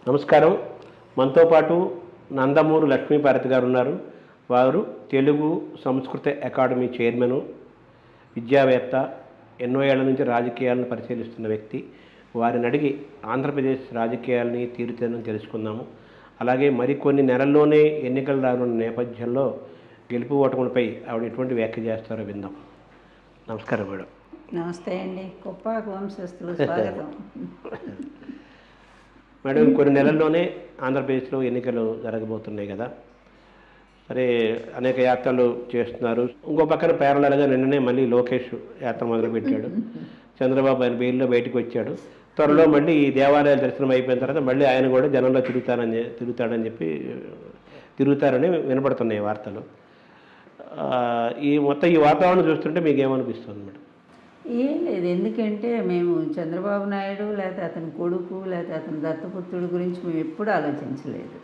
నమస్కారం. మనతో పాటు నందమూరి లక్ష్మీపార్వతి గారు ఉన్నారు. వారు తెలుగు సంస్కృత అకాడమీ చైర్మను, విద్యావేత్త, ఎన్నో ఏళ్ల నుంచి రాజకీయాలను పరిశీలిస్తున్న వ్యక్తి. వారిని అడిగి ఆంధ్రప్రదేశ్ రాజకీయాలని తీరుతెన్నులను తెలుసుకుందాము. అలాగే మరికొన్ని నెలల్లోనే ఎన్నికలు రానున్న నేపథ్యంలో గెలుపు ఓటములపై ఆవిడ ఎటువంటి వ్యాఖ్య చేస్తారో విందాం. నమస్కారం మేడం. నమస్తే అండి. కొప్పాకు వంశస్థులు స్వాగతం. మేడం, కొన్ని నెలల్లోనే ఆంధ్రప్రదేశ్లో ఎన్నికలు జరగబోతున్నాయి కదా. సరే, అనేక యాత్రలు చేస్తున్నారు. ఇంకో పక్కన ప్యారలల్గా నిన్ననే మళ్ళీ లోకేష్ యాత్ర మొదలుపెట్టాడు. చంద్రబాబు ఆయన బెయిల్లో బయటకు వచ్చాడు. త్వరలో మళ్ళీ ఈ దేవాలయాల దర్శనం అయిపోయిన తర్వాత మళ్ళీ ఆయన కూడా జనంలో తిరుగుతాడని చెప్పి తిరుగుతారని వినపడుతున్నాయి వార్తలు. ఈ వాతావరణం చూస్తుంటే మీకు ఏమనిపిస్తుంది మేడం? ఏం లేదు, ఎందుకంటే మేము చంద్రబాబు నాయుడు లేకపోతే అతని కొడుకు లేకపోతే అతని దత్తపుత్రుడి గురించి మేము ఎప్పుడు ఆలోచించలేదు.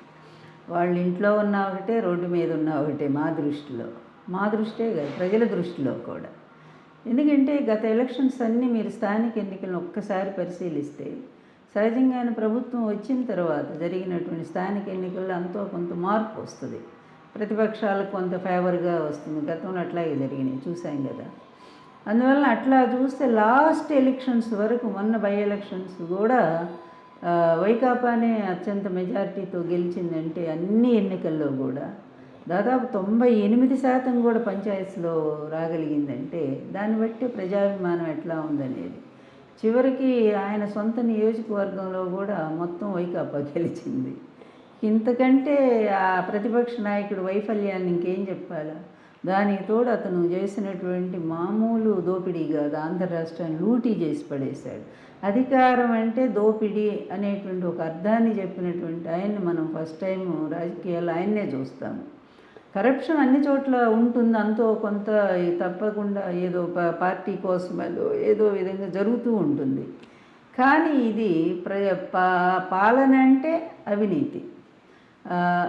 వాళ్ళ ఇంట్లో ఉన్న ఒకటే, రోడ్డు మీద ఉన్న ఒకటే మా దృష్టే కాదు, ప్రజల దృష్టిలో కూడా. ఎందుకంటే గత ఎలక్షన్స్ అన్నీ మీరు స్థానిక ఎన్నికలను ఒక్కసారి పరిశీలిస్తే సహజంగానే ప్రభుత్వం వచ్చిన తర్వాత జరిగినటువంటి స్థానిక ఎన్నికల్లో అంతో కొంత మార్పు వస్తుంది. ప్రతిపక్షాలకు కొంత ఫేవర్గా వస్తుంది. గతంలో అట్లాగే జరిగినాయి, చూసాం కదా. అందువల్ల అట్లా చూస్తే లాస్ట్ ఎలక్షన్స్ వరకు, మొన్న బై ఎలక్షన్స్ కూడా వైకాపానే అత్యంత మెజారిటీతో గెలిచిందంటే అన్ని ఎన్నికల్లో కూడా దాదాపు 98% కూడా పంచాయతీలో రాగలిగిందంటే దాన్ని బట్టి ప్రజాభిమానం ఎట్లా ఉందనేది. చివరికి ఆయన సొంత నియోజకవర్గంలో కూడా మొత్తం వైకాపా గెలిచింది. ఇంతకంటే ఆ ప్రతిపక్ష నాయకుడు వైఫల్యాన్ని ఇంకేం చెప్పాలా? దానికి తోడు అతను చేసినటువంటి మామూలు దోపిడీ కాదు, ఆంధ్ర రాష్ట్రాన్ని లూటీ చేసి పడేశాడు. అధికారం అంటే దోపిడీ అనేటువంటి ఒక అర్థాన్ని చెప్పినటువంటి ఆయన్ని మనం ఫస్ట్ టైం రాజకీయాల్లో ఆయన్నే చూస్తాము. కరప్షన్ అన్ని చోట్ల ఉంటుంది, అంతో కొంత తప్పకుండా ఏదో పార్టీ కోసం ఏదో విధంగా జరుగుతూ ఉంటుంది. కానీ ఇది పాలన అంటే అవినీతి.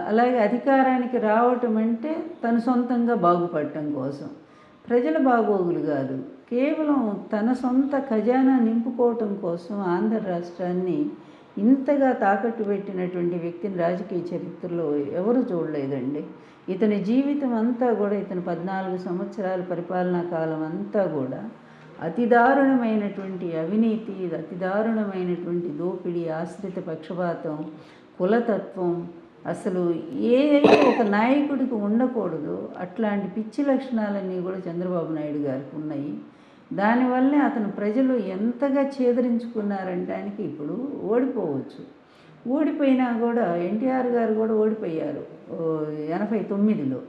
అలాగే అధికారానికి రావటం అంటే తన సొంతంగా బాగుపడటం కోసం, ప్రజల బాగోగులు కాదు, కేవలం తన సొంత ఖజానా నింపుకోవటం కోసం ఆంధ్ర రాష్ట్రాన్ని ఇంతగా తాకట్టు పెట్టినటువంటి వ్యక్తిని రాజకీయ చరిత్రలో ఎవరు చూడలేదండి. ఇతని జీవితం అంతా కూడా, ఇతని 14 సంవత్సరాల పరిపాలనా కాలం అంతా కూడా అతి దారుణమైనటువంటి అవినీతి, అతి దారుణమైనటువంటి దోపిడీ, ఆశ్రిత పక్షపాతం, కులతత్వం, అసలు ఏదైతే ఒక నాయకుడికి ఉండకూడదో అట్లాంటి పిచ్చి లక్షణాలన్నీ కూడా చంద్రబాబు నాయుడు గారికి ఉన్నాయి. దానివల్లే అతను ప్రజలు ఎంతగా ఛేదరించుకున్నారంటానికి ఇప్పుడు ఓడిపోవచ్చు. ఓడిపోయినా కూడా ఎన్టీఆర్ గారు కూడా ఓడిపోయారు 89లో.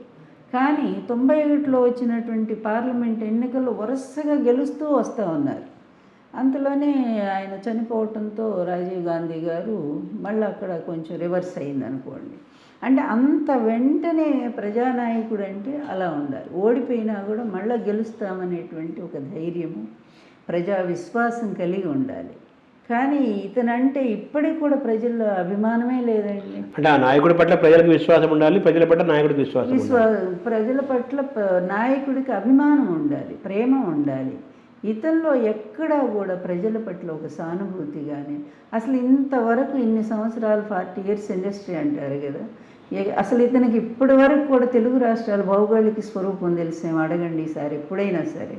కానీ 91లో వచ్చినటువంటి పార్లమెంట్ ఎన్నికల్లో వరుసగా గెలుస్తూ వస్తూ ఉన్నారు. అంతలోనే ఆయన చనిపోవటంతో రాజీవ్ గాంధీ గారు మళ్ళీ అక్కడ కొంచెం రివర్స్ అయింది అనుకోండి. అంటే అంత వెంటనే ప్రజానాయకుడు అంటే అలా ఉండాలి. ఓడిపోయినా కూడా మళ్ళీ గెలుస్తామనేటువంటి ఒక ధైర్యము, ప్రజా విశ్వాసం కలిగి ఉండాలి. కానీ ఇతనంటే ఇప్పటికి కూడా ప్రజల్లో అభిమానమే లేదండి. అంటే ఆ నాయకుడి పట్ల ప్రజలకు విశ్వాసం ఉండాలి, ప్రజల పట్ల నాయకుడికి ప్రజల పట్ల నాయకుడికి అభిమానం ఉండాలి, ప్రేమ ఉండాలి. ఇతనిలో ఎక్కడా కూడా ప్రజల పట్ల ఒక సానుభూతి కానీ, అసలు ఇంతవరకు ఇన్ని సంవత్సరాలు 40 years ఇండస్ట్రీ అంటారు కదా, అసలు ఇతనికి ఇప్పటి వరకు కూడా తెలుగు రాష్ట్రాల భౌగోళిక స్వరూపం తెలిసేమో అడగండి ఈసారి, ఎప్పుడైనా సరే.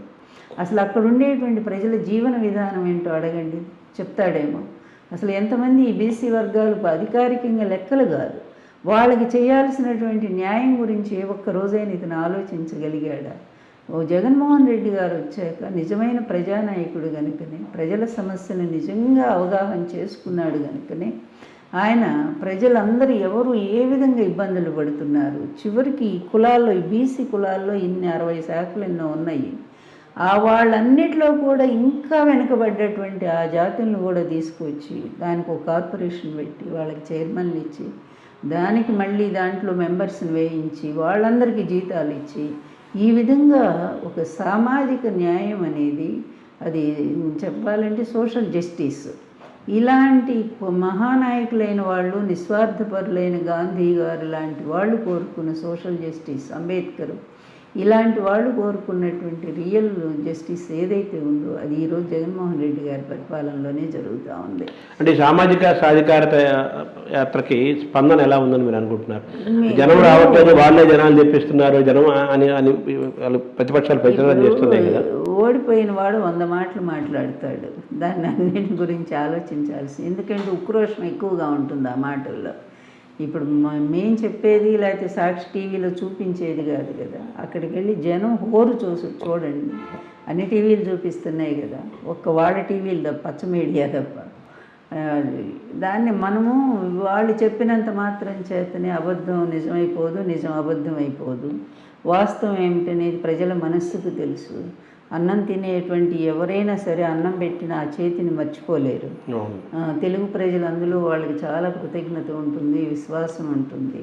అసలు అక్కడ ఉండేటువంటి ప్రజల జీవన విధానం ఏంటో అడగండి, చెప్తాడేమో. అసలు ఎంతమంది ఈ బీసీ వర్గాలు అధికారికంగా లెక్కలు కాదు, వాళ్ళకి చేయాల్సినటువంటి న్యాయం గురించి ఏ ఒక్క రోజైనా ఇతను ఆలోచించగలిగాడా? జగన్మోహన్ రెడ్డి గారు వచ్చాక నిజమైన ప్రజానాయకుడు కనుకనే, ప్రజల సమస్యను నిజంగా అవగాహన చేసుకున్నాడు కనుకనే ఆయన ప్రజలందరూ ఎవరు ఏ విధంగా ఇబ్బందులు పడుతున్నారు, చివరికి ఈ కులాల్లో, ఈ బీసీ కులాల్లో ఇన్ని 60 శాఖలు ఎన్నో ఉన్నాయి, ఆ వాళ్ళన్నిటిలో కూడా ఇంకా వెనుకబడ్డటువంటి ఆ జాతులను కూడా తీసుకొచ్చి దానికి ఒక కార్పొరేషన్ పెట్టి వాళ్ళకి చైర్మన్లు ఇచ్చి దానికి మళ్ళీ దాంట్లో మెంబర్స్ని వేయించి వాళ్ళందరికీ జీతాలు ఇచ్చి ఈ విధంగా ఒక సామాజిక న్యాయం అనేది, అది చెప్పాలంటే సోషల్ జస్టిస్, ఇలాంటి మహానాయకులైన వాళ్ళు, నిస్వార్థపరులైన గాంధీ గారు లాంటి వాళ్ళు కోరుకున్న సోషల్ జస్టిస్, అంబేద్కర్, ఇలాంటి వాళ్ళు కోరుకున్నటువంటి రియల్ జస్టిస్ ఏదైతే ఉందో అది ఈరోజు జగన్మోహన్ రెడ్డి గారి పరిపాలనలోనే జరుగుతూ ఉంది. అంటే సామాజిక సాధికారత యాత్రకి స్పందన ఎలా ఉందని మీరు అనుకుంటున్నారు? జనం రావట్లేదు, వాళ్ళే జనాలు తెప్పిస్తున్నారు, జనం అని అని వాళ్ళు ప్రతిపక్షాలు ప్రచారం చేస్తున్నాయి కదా. ఓడిపోయిన వాడు 100 మాటలు మాట్లాడతాడు, దాన్ని అన్నింటి గురించి ఆలోచించాల్సి, ఎందుకంటే ఉక్రోషం ఎక్కువగా ఉంటుంది ఆ మాటల్లో. ఇప్పుడు మేం చెప్పేది లేకపోతే సాక్షి టీవీలో చూపించేది కాదు కదా, అక్కడికి వెళ్ళి జనం హోరు చూడండి. అన్ని టీవీలు చూపిస్తున్నాయి కదా, ఒక్క వాళ్ళ టీవీలు తప్ప, పచ్చ మీడియా తప్ప. దాన్ని మనము వాళ్ళు చెప్పినంత మాత్రం చేతనే అబద్ధం నిజమైపోదు, నిజం అబద్ధం అయిపోదు. వాస్తవం ఏమిటనేది ప్రజల మనస్సుకు తెలుసు. అన్నం తినేటువంటి ఎవరైనా సరే అన్నం పెట్టిన ఆ చేతిని మర్చిపోలేరు. తెలుగు ప్రజలు అందులో వాళ్ళకి చాలా కృతజ్ఞత ఉంటుంది, విశ్వాసం ఉంటుంది.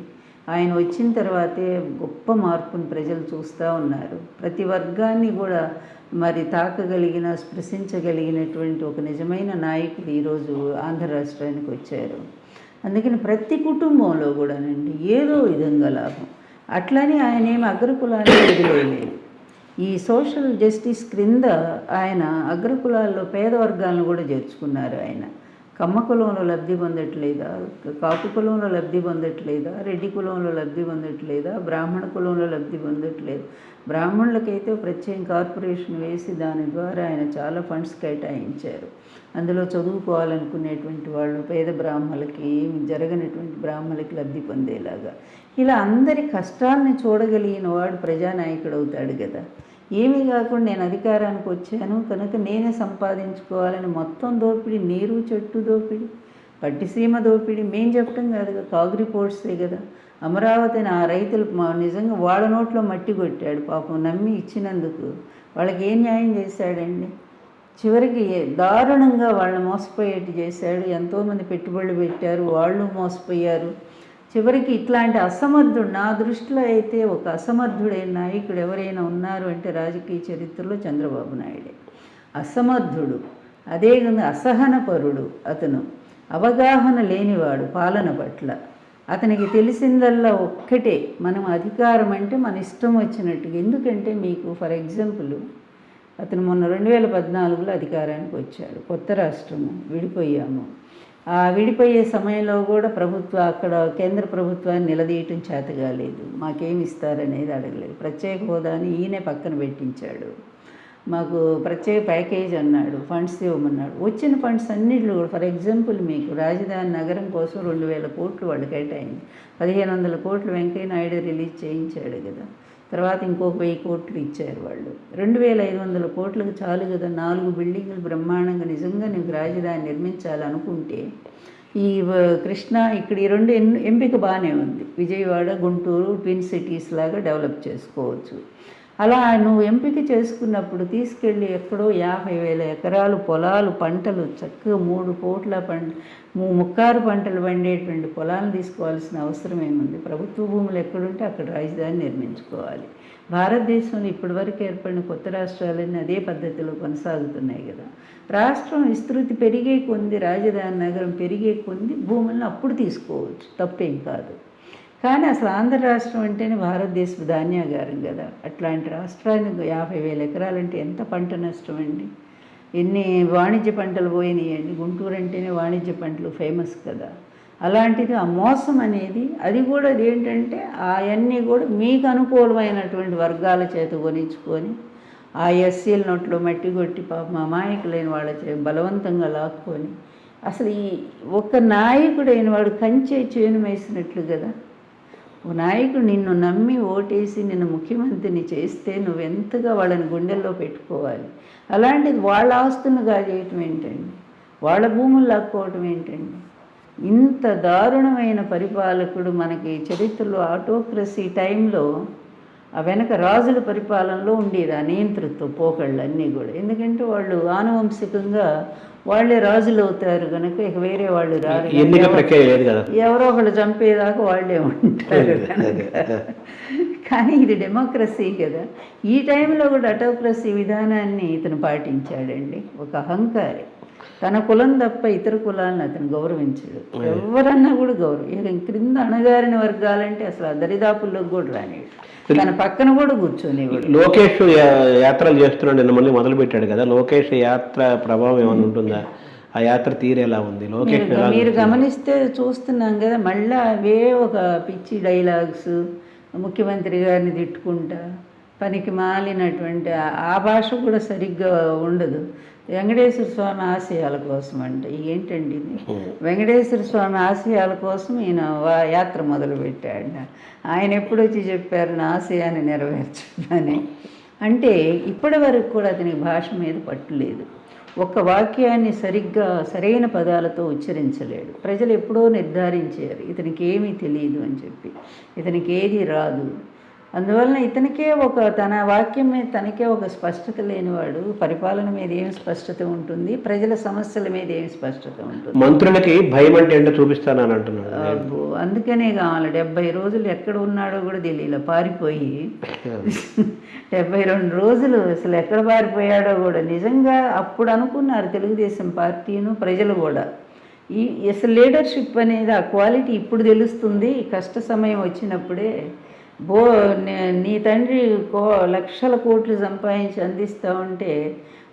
ఆయన వచ్చిన తర్వాతే గొప్ప మార్పును ప్రజలు చూస్తూ ఉన్నారు. ప్రతి వర్గాన్ని కూడా మరి తాకగలిగిన, స్పృశించగలిగినటువంటి ఒక నిజమైన నాయకుడు ఈరోజు ఆంధ్ర రాష్ట్రానికి వచ్చారు. అందుకని ప్రతి కుటుంబంలో కూడానండి ఏదో విధంగా లాభం. అట్లని ఆయన ఏమి అగ్రకులాన్ని వదిలేయలేదు. ఈ సోషల్ జస్టిస్ క్రింద ఆయన అగ్రకులాల్లో పేద వర్గాలను కూడా చేర్చుకున్నారు. ఆయన కమ్మ కులంలో లబ్ధి పొందట్లేదా, కాపు కులంలో లబ్ధి పొందట్లేదా, రెడ్డి కులంలో లబ్ధి పొందట్లేదా, బ్రాహ్మణ కులంలో లబ్ధి పొందట్లేదు. బ్రాహ్మణులకైతే ప్రత్యేక కార్పొరేషన్ వేసి దాని ద్వారా ఆయన చాలా ఫండ్స్ కేటాయించారు. అందులో చదువుకోవాలనుకునేటువంటి వాళ్ళు పేద బ్రాహ్మణులకి, ఏమి జరగనటువంటి బ్రాహ్మణులకి లబ్ధి పొందేలాగా ఇలా అందరి కష్టాలని చూడగలిగిన వాడు ప్రజానాయకుడు అవుతాడు కదా. ఏమీ కాకుండా నేను అధికారానికి వచ్చాను కనుక నేనే సంపాదించుకోవాలని మొత్తం దోపిడీ, నీరు చెట్టు దోపిడీ, పట్టిసీమ దోపిడీ మేం చెప్పడం కాదు కదా, కాగ్ రిపోర్ట్సే కదా. అమరావతిని ఆ రైతులు నిజంగా వాళ్ళ నోట్లో మట్టి కొట్టాడు పాపం, నమ్మి ఇచ్చినందుకు. వాళ్ళకి ఏ న్యాయం చేశాడండి? చివరికి దారుణంగా వాళ్ళని మోసపోయేట్టు చేశాడు. ఎంతోమంది పెట్టుబడులు పెట్టారు, వాళ్ళు మోసపోయారు. చివరికి ఇట్లాంటి అసమర్థుడు, నా దృష్టిలో అయితే ఒక అసమర్థుడైన నాయకుడు ఎవరైనా ఉన్నారు అంటే రాజకీయ చరిత్రలో చంద్రబాబు నాయుడే. అసమర్థుడు, అదేవిధంగా అసహనపరుడు, అతను అవగాహన లేనివాడు పాలన పట్ల. అతనికి తెలిసిందల్లా ఒక్కటే, మనం అధికారం అంటే మన ఇష్టం వచ్చినట్టుగా. ఎందుకంటే మీకు ఫర్ ఎగ్జాంపుల్ అతను మొన్న 2014లో అధికారానికి వచ్చాడు, కొత్త రాష్ట్రము, విడిపోయాము. ఆ విడిపోయే సమయంలో కూడా అక్కడ కేంద్ర ప్రభుత్వాన్ని నిలదీయటం చేత కాలేదు, మాకేమి ఇస్తారనేది అడగలేదు. ప్రత్యేక హోదాని ఈయనే పక్కన పెట్టించాడు. మాకు ప్రత్యేక ప్యాకేజ్ అన్నాడు, ఫండ్స్ ఇవ్వమన్నాడు. వచ్చిన ఫండ్స్ అన్నింటిలో కూడా ఫర్ ఎగ్జాంపుల్ మీకు రాజధాని నగరం కోసం 2000 కోట్లు వాళ్ళు కేటాయింది. 1500 కోట్లు వెంకయ్య నాయుడు రిలీజ్ చేయించాడు కదా. తర్వాత ఇంకొక 1000 కోట్లు ఇచ్చారు వాళ్ళు. 2500 కోట్లకు చాలు కదా 4 బిల్డింగులు బ్రహ్మాండంగా. నిజంగా నీకు రాజధాని నిర్మించాలనుకుంటే ఈ కృష్ణా ఇక్కడ ఈ 2 ఎంపిక బాగానే ఉంది. విజయవాడ, గుంటూరు ట్విన్ సిటీస్ లాగా డెవలప్ చేసుకోవచ్చు. అలా నువ్వు ఎంపిక చేసుకున్నప్పుడు తీసుకెళ్ళి ఎక్కడో 50,000 ఎకరాలు పొలాలు, పంటలు చక్కగా 3 కోట్ల ముక్కారు పంటలు పండేటువంటి పొలాలను తీసుకోవాల్సిన అవసరం ఏముంది? ప్రభుత్వ భూములు ఎక్కడుంటే అక్కడ రాజధాని నిర్మించుకోవాలి. భారతదేశంలో ఇప్పటివరకు ఏర్పడిన కొత్త రాష్ట్రాలన్నీ అదే పద్ధతిలో కొనసాగుతున్నాయి కదా. రాష్ట్రం విస్తృతి పెరిగే కొంది, రాజధాని నగరం పెరిగే కొంది భూములను అప్పుడు తీసుకోవచ్చు, తప్పేం కాదు. కానీ అసలు ఆంధ్ర రాష్ట్రం అంటేనే భారతదేశపు ధాన్యాగారం కదా. అట్లాంటి రాష్ట్రానికి 50,000 ఎకరాలంటే ఎంత పంట నష్టం అండి. ఎన్ని వాణిజ్య పంటలు పోయినాయండి. గుంటూరు అంటేనే వాణిజ్య పంటలు ఫేమస్ కదా. అలాంటిది ఆ మోసం అనేది, అది కూడా ఏంటంటే అవన్నీ కూడా మీకు అనుకూలమైనటువంటి వర్గాల చేత కొనించుకొని ఆ ఎస్సీల నోట్లో మట్టి కొట్టి పాపం అమాయకులైన వాళ్ళ బలవంతంగా లాక్కొని, అసలు ఈ ఒక నాయకుడైన వాడు కంచే చేను వేసినట్లు కదా. ఒక నాయకుడు నిన్ను నమ్మి ఓటేసి నిన్ను ముఖ్యమంత్రిని చేస్తే నువ్వెంతగా వాళ్ళని గుండెల్లో పెట్టుకోవాలి. అలాంటిది వాళ్ళ ఆస్తులను కాజేయటం ఏంటండి, వాళ్ళ భూములు లాక్కోవటం ఏంటండి. ఇంత దారుణమైన పరిపాలకుడు మనకి చరిత్రలో ఆటోక్రసీ టైంలో ఆ వెనక రాజుల పరిపాలనలో ఉండేది ఆ నియంతృత్వ పోకళ్ళు అన్నీ కూడా. ఎందుకంటే వాళ్ళు ఆనువంశికంగా వాళ్ళే రాజులు అవుతారు కనుక ఇక వేరే వాళ్ళు రారు, ఎవరో ఒకళ్ళు చంపేదాకా వాళ్ళే ఉంటారు కనుక. కానీ ఇది డెమోక్రసీ కదా. ఈ టైంలో కూడా ఆటోక్రసీ విధానాన్ని ఇతను పాటించాడండి. ఒక అహంకారి, తన కులం తప్ప ఇతర కులాలను అతను గౌరవించడు. ఎవరన్నా కూడా గౌరవం. ఇక క్రింద అణగారిన వర్గాలంటే అసలు ఆ దరిదాపుల్లోకి కూడా రానివాడు. తన పక్కన కూడా కూర్చొనివాడు. లోకేష్ యాత్రలు చేస్తున్నాడు, నిన్న మళ్ళీ మొదలు పెట్టాడు కదా. లోకేష్ యాత్ర ప్రభావం ఏమైనా ఉంటుందా? ఆ యాత్ర తీరు ఎలా ఉంది? లోకేష్ మీరు గమనిస్తే చూస్తున్నాం కదా, మళ్ళీ అవే ఒక పిచ్చి డైలాగ్స్, ముఖ్యమంత్రి గారిని తిట్టుకుంటా, పనికి మాలినటువంటి ఆ భాష కూడా సరిగ్గా ఉండదు. వెంకటేశ్వర స్వామి ఆశయాల కోసం అంటే ఏంటండి ఇది? వెంకటేశ్వర స్వామి ఆశయాల కోసం ఈయన యాత్ర మొదలుపెట్టాడు. ఆయన ఎప్పుడు వచ్చి చెప్పారు నా ఆశయాన్ని నెరవేర్చని? అంటే ఇప్పటి వరకు కూడా అతనికి భాష మీద పట్టులేదు. ఒక్క వాక్యాన్ని సరిగ్గా సరైన పదాలతో ఉచ్చరించలేడు. ప్రజలు ఎప్పుడో నిర్ధారించారు ఇతనికి ఏమీ తెలియదు అని చెప్పి, ఇతనికి ఏది రాదు. అందువలన ఇతనికే తన వాక్యం మీద తనకే ఒక స్పష్టత లేనివాడు పరిపాలన మీద ఏం స్పష్టత ఉంటుంది? ప్రజల సమస్యల మీద ఏం స్పష్టత ఉంటుంది? మంత్రులకి భయం అంటే ఏంటో చూపిస్తానని అంటున్నాడు. అందుకనే కావాలి 70 రోజులు ఎక్కడ ఉన్నాడో కూడా తెలియలే, పారిపోయి 72 రోజులు అసలు ఎక్కడ పారిపోయాడో కూడా. నిజంగా అప్పుడు అనుకున్నారు తెలుగుదేశం పార్టీను ప్రజలు కూడా, అసలు లీడర్షిప్ అనేది ఆ క్వాలిటీ ఇప్పుడు తెలుస్తుంది. కష్ట సమయం వచ్చినప్పుడే నీ తండ్రి లక్షల కోట్లు సంపాదించి అందిస్తూ ఉంటే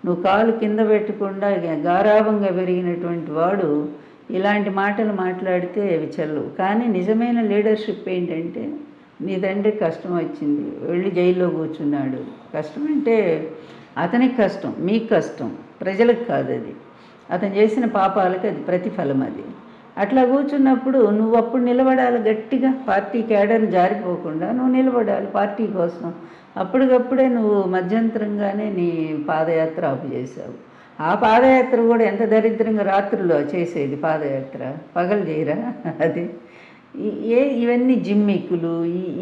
నువ్వు కాలు కింద పెట్టకుండా గారాభంగా పెరిగినటువంటి వాడు ఇలాంటి మాటలు మాట్లాడితే చెల్లు. కానీ నిజమైన లీడర్షిప్ ఏంటంటే, నీ తండ్రికి కష్టం వచ్చింది, వెళ్ళి జైల్లో కూర్చున్నాడు. కష్టం అంటే అతనికి కష్టం, మీకు కష్టం, ప్రజలకు కాదు. అది అతను చేసిన పాపాలకు అది ప్రతిఫలం. అది అట్లా కూర్చున్నప్పుడు నువ్వు అప్పుడు నిలబడాలి గట్టిగా, పార్టీ క్యాడర్ని జారిపోకుండా నువ్వు నిలబడాలి పార్టీ కోసం. అప్పటికప్పుడే నువ్వు మధ్యంతరంగానే నీ పాదయాత్ర ఆపు చేసావు. ఆ పాదయాత్ర కూడా ఎంత దరిద్రంగా రాత్రుల్లో చేసేది పాదయాత్ర, పగలు చేయరా? అది ఇవన్నీ జిమ్మిక్కులు.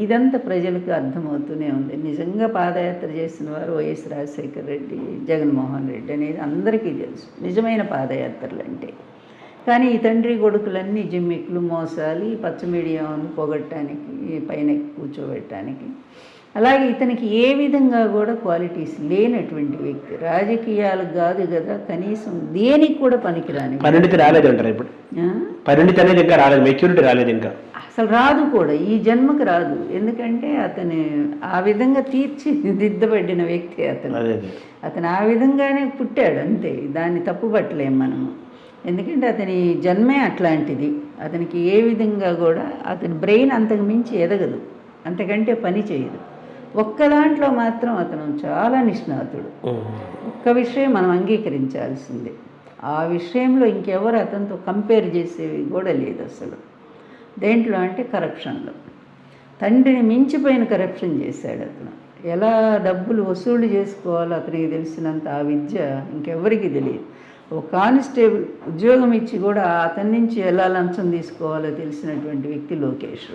ఇదంతా ప్రజలకు అర్థమవుతూనే ఉంది. నిజంగా పాదయాత్ర చేసిన వారు వైఎస్ రాజశేఖర రెడ్డి, జగన్మోహన్ రెడ్డి అనేది అందరికీ తెలుసు నిజమైన పాదయాత్రలు అంటే. కానీ ఈ తండ్రి కొడుకులన్నీ జిమ్మిక్కులు, మోసాలు, పచ్చ మీడియాను పొగట్టడానికి, పైన కూర్చోబెట్టడానికి. అలాగే ఇతనికి ఏ విధంగా కూడా క్వాలిటీస్ లేనటువంటి వ్యక్తి. రాజకీయాలకు కాదు కదా, కనీసం దేనికి కూడా పనికిరాని పరిణితి రాలేదు అంటారు. ఇప్పుడు పరిణితి అనేది ఇంకా రాలేదు, మెచ్యూరిటీ రాలేదు, ఇంకా అసలు రాదు కూడా, ఈ జన్మకు రాదు. ఎందుకంటే అతను ఆ విధంగా తీర్చిదిద్దబడిన వ్యక్తి. అతను ఆ విధంగానే పుట్టాడు అంతే, దాన్ని తప్పుపట్టలేం మనము. ఎందుకంటే అతని జన్మే అట్లాంటిది. అతనికి ఏ విధంగా కూడా అతని బ్రెయిన్ అంతకు మించి ఎదగదు, అంతకంటే పని చేయదు. ఒక్క దాంట్లో మాత్రం అతను చాలా నిష్ణాతుడు. ఒక్క విషయం మనం అంగీకరించాల్సిందే, ఆ విషయంలో ఇంకెవరు అతనితో కంపేర్ చేసేవి కూడా లేదు అసలు. దేంట్లో అంటే కరప్షన్లో తండ్రిని మించిపోయిన కరప్షన్ చేశాడు అతను. ఎలా డబ్బులు వసూలు చేసుకోవాలో అతనికి తెలిసినంత ఆ విద్య ఇంకెవరికి తెలియదు. ఒక కానిస్టేబుల్ ఉద్యోగం ఇచ్చి కూడా అతని నుంచి ఎలా లంచం తీసుకోవాలో తెలిసినటువంటి వ్యక్తి లోకేష్.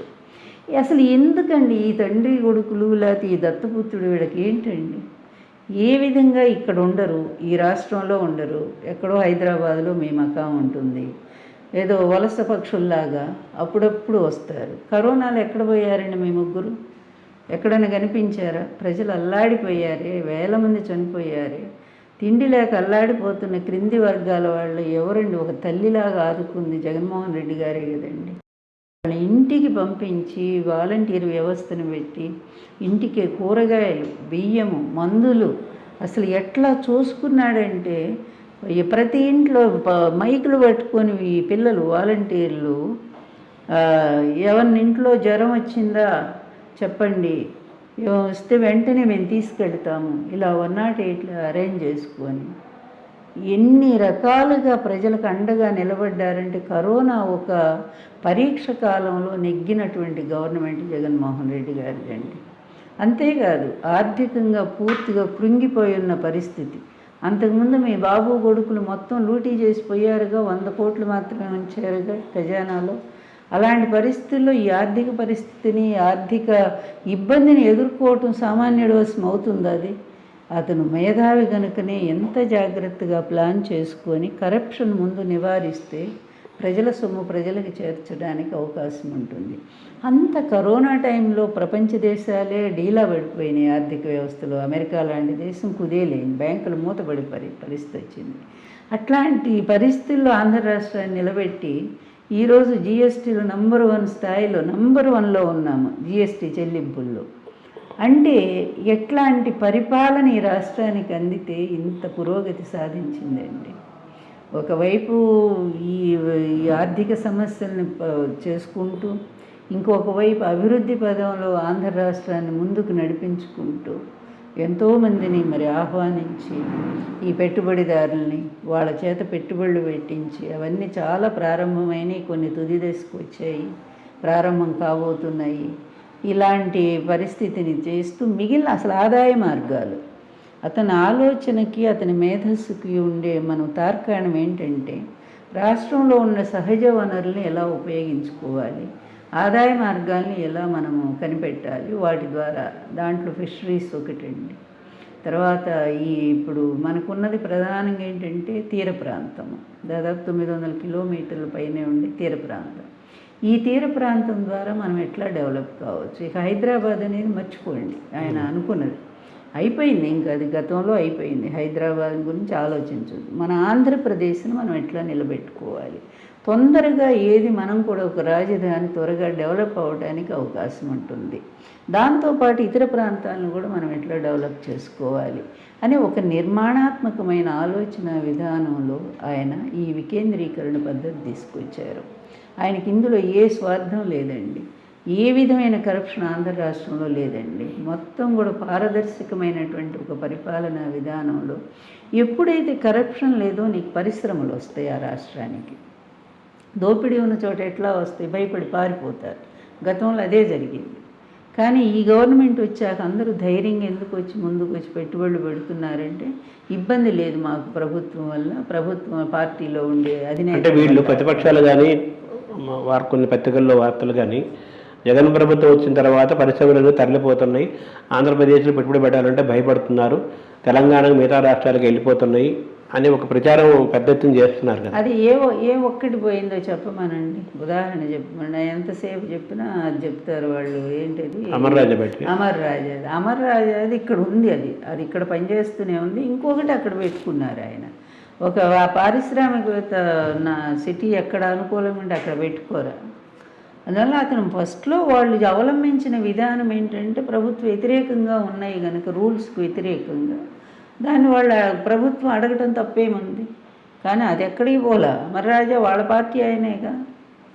అసలు ఎందుకండి ఈ తండ్రి కొడుకులు లేకపోతే ఈ దత్తపుత్రుడు వీళ్ళకి ఏంటండి? ఏ విధంగా ఇక్కడ ఉండరు, ఈ రాష్ట్రంలో ఉండరు, ఎక్కడో హైదరాబాద్లో మీ మకాం ఉంటుంది, ఏదో వలస పక్షుల్లాగా అప్పుడప్పుడు వస్తారు. కరోనాలో ఎక్కడ పోయారండి మీ ముగ్గురు? ఎక్కడైనా కనిపించారా? ప్రజలు అల్లాడిపోయారే, వేల మంది చనిపోయారే, తిండి లేక అల్లాడిపోతున్న క్రింది వర్గాల వాళ్ళు ఎవరండి? ఒక తల్లిలాగా ఆదుకుంది జగన్మోహన్ రెడ్డి గారే కదండి. వాళ్ళ ఇంటికి పంపించి వాలంటీర్ వ్యవస్థను పెట్టి ఇంటికి కూరగాయలు, బియ్యము, మందులు అసలు ఎట్లా చూసుకున్నాడంటే, ప్రతి ఇంట్లో మైకులు పట్టుకొని ఈ పిల్లలు వాలంటీర్లు ఎవరిని ఇంట్లో జ్వరం వచ్చిందా చెప్పండి, వస్తే వెంటనే మేము తీసుకెళ్తాము, ఇలా 108 అరేంజ్ చేసుకొని ఎన్ని రకాలుగా ప్రజలకు అండగా నిలబడ్డారంటే, కరోనా ఒక పరీక్ష కాలంలో నెగ్గినటువంటి గవర్నమెంట్ జగన్మోహన్ రెడ్డి గారిది అండి. అంతేకాదు ఆర్థికంగా పూర్తిగా కృంగిపోయి ఉన్న పరిస్థితి. అంతకుముందు మీ బాబు కొడుకులు మొత్తం లూటీ చేసిపోయారుగా, 100 కోట్లు మాత్రమే ఉంచారుగా ఖజానాలో. అలాంటి పరిస్థితుల్లో ఈ ఆర్థిక పరిస్థితిని, ఆర్థిక ఇబ్బందిని ఎదుర్కోవటం సామాన్యుడి వశం అవుతుంది. అది అతను మేధావి కనుకనే ఎంత జాగ్రత్తగా ప్లాన్ చేసుకొని కరప్షన్ ముందు నివారిస్తే ప్రజల సొమ్ము ప్రజలకు చేర్చడానికి అవకాశం ఉంటుంది. అంత కరోనా టైంలో ప్రపంచ దేశాలే డీలా పడిపోయినాయి ఆర్థిక వ్యవస్థలో. అమెరికా లాంటి దేశం కుదేలేని, బ్యాంకులు మూతపడి పరిస్థితి వచ్చింది. అట్లాంటి పరిస్థితుల్లో ఆంధ్ర రాష్ట్రాన్ని నిలబెట్టి ఈరోజు జిఎస్టీలో నంబర్ 1 స్థాయిలో నంబర్ 1లో ఉన్నాము జిఎస్టీ చెల్లింపుల్లో. అంటే ఎట్లాంటి పరిపాలన ఈ రాష్ట్రానికి అందితే ఇంత పురోగతి సాధించిందండి. ఒకవైపు ఈ ఆర్థిక సమస్యల్ని చేసుకుంటూ, ఇంకొక వైపు అభివృద్ధి పదంలో ఆంధ్ర రాష్ట్రాన్ని ముందుకు నడిపించుకుంటూ ఎంతోమందిని మరి ఆహ్వానించి ఈ పెట్టుబడిదారుల్ని వాళ్ళ చేత పెట్టుబడులు పెట్టించి అవన్నీ చాలా ప్రారంభమైనవి, కొన్ని తుది దశకు వచ్చాయి, ప్రారంభం కాబోతున్నాయి. ఇలాంటి పరిస్థితిని చేస్తూ మిగిలిన అసలు ఆదాయ మార్గాలు, అతని ఆలోచనకి అతని మేధస్సుకి ఉండే మనం తార్కాణం ఏంటంటే రాష్ట్రంలో ఉన్న సహజ వనరుల్ని ఎలా ఉపయోగించుకోవాలి, ఆదాయ మార్గాల్ని ఎలా మనము కనిపెట్టాలి, వాటి ద్వారా దాంట్లో ఫిషరీస్ ఒకటండి. తర్వాత ఇప్పుడు మనకున్నది ప్రధానంగా ఏంటంటే తీర ప్రాంతము, దాదాపు 900 కిలోమీటర్ల పైనే ఉండే తీర ప్రాంతం. ఈ తీర ప్రాంతం ద్వారా మనం ఎట్లా డెవలప్ కావచ్చు. ఇక హైదరాబాద్ అనేది మర్చిపోండి, ఆయన అనుకున్నది అయిపోయింది, ఇంకా అది గతంలో అయిపోయింది. హైదరాబాద్ గురించి ఆలోచించదు. మన ఆంధ్రప్రదేశ్ని మనం ఎట్లా నిలబెట్టుకోవాలి, తొందరగా ఏది మనం కూడా ఒక రాజధాని త్వరగా డెవలప్ అవ్వడానికి అవకాశం ఉంటుంది, దాంతోపాటు ఇతర ప్రాంతాలను కూడా మనం ఎట్లా డెవలప్ చేసుకోవాలి అనే ఒక నిర్మాణాత్మకమైన ఆలోచన విధానంలో ఆయన ఈ వికేంద్రీకరణ పద్ధతి తీసుకొచ్చారు. ఆయనకి ఇందులో ఏ స్వార్థం లేదండి, ఏ విధమైన కరప్షన్ ఆంధ్ర రాష్ట్రంలో లేదండి. మొత్తం కూడా పారదర్శకమైనటువంటి ఒక పరిపాలనా విధానంలో ఎప్పుడైతే కరప్షన్ లేదో నీకు పరిశ్రమలు వస్తాయి ఆ రాష్ట్రానికి. దోపిడీ ఉన్న చోట ఎట్లా వస్తాయి, భయపడి పారిపోతారు. గతంలో అదే జరిగింది. కానీ ఈ గవర్నమెంట్ వచ్చాక అందరూ ధైర్యంగా ఎందుకు వచ్చి ముందుకు వచ్చి పెట్టుబడులు పెడుతున్నారంటే ఇబ్బంది లేదు మాకు ప్రభుత్వం వల్ల, ప్రభుత్వం పార్టీలో ఉండే అధినేత. అంటే వీళ్ళు ప్రతిపక్షాలు కానీ వారు కొన్ని పత్రికల్లో వార్తలు కానీ జగన్ ప్రభుత్వం వచ్చిన తర్వాత పరిశ్రమలు తరలిపోతున్నాయి, ఆంధ్రప్రదేశ్లో పెట్టుబడి పెట్టాలంటే భయపడుతున్నారు, తెలంగాణకు మిగతా రాష్ట్రాలకు వెళ్ళిపోతున్నాయి అని ఒక ప్రచారం పెద్ద ఎత్తున చేస్తున్నారు కదా. అది ఏ ఒక్కటి పోయిందో చెప్పమనండి, ఉదాహరణ చెప్పమని. ఎంతసేపు చెప్పినా అది చెప్తారు వాళ్ళు. ఏంటది అమర్ రాజా పెట్టి అమర్ రాజా అది ఇక్కడ ఉంది, అది ఇక్కడ పనిచేస్తూనే ఉంది. ఇంకొకటి అక్కడ పెట్టుకున్నారు ఆయన. ఒక పారిశ్రామికవేత్త నా సిటీ ఎక్కడ అనుకూలంగా ఉంటే అక్కడ పెట్టుకోరా. అందువల్ల అతను ఫస్ట్లో వాళ్ళు అవలంబించిన విధానం ఏంటంటే ప్రభుత్వ వ్యతిరేకంగా ఉన్నాయి కనుక, రూల్స్కి వ్యతిరేకంగా దాన్ని వాళ్ళ ప్రభుత్వం అడగటం తప్పేముంది. కానీ అది ఎక్కడికి పోలా. మరి రాజా వాళ్ళ పార్టీ ఆయనేగా,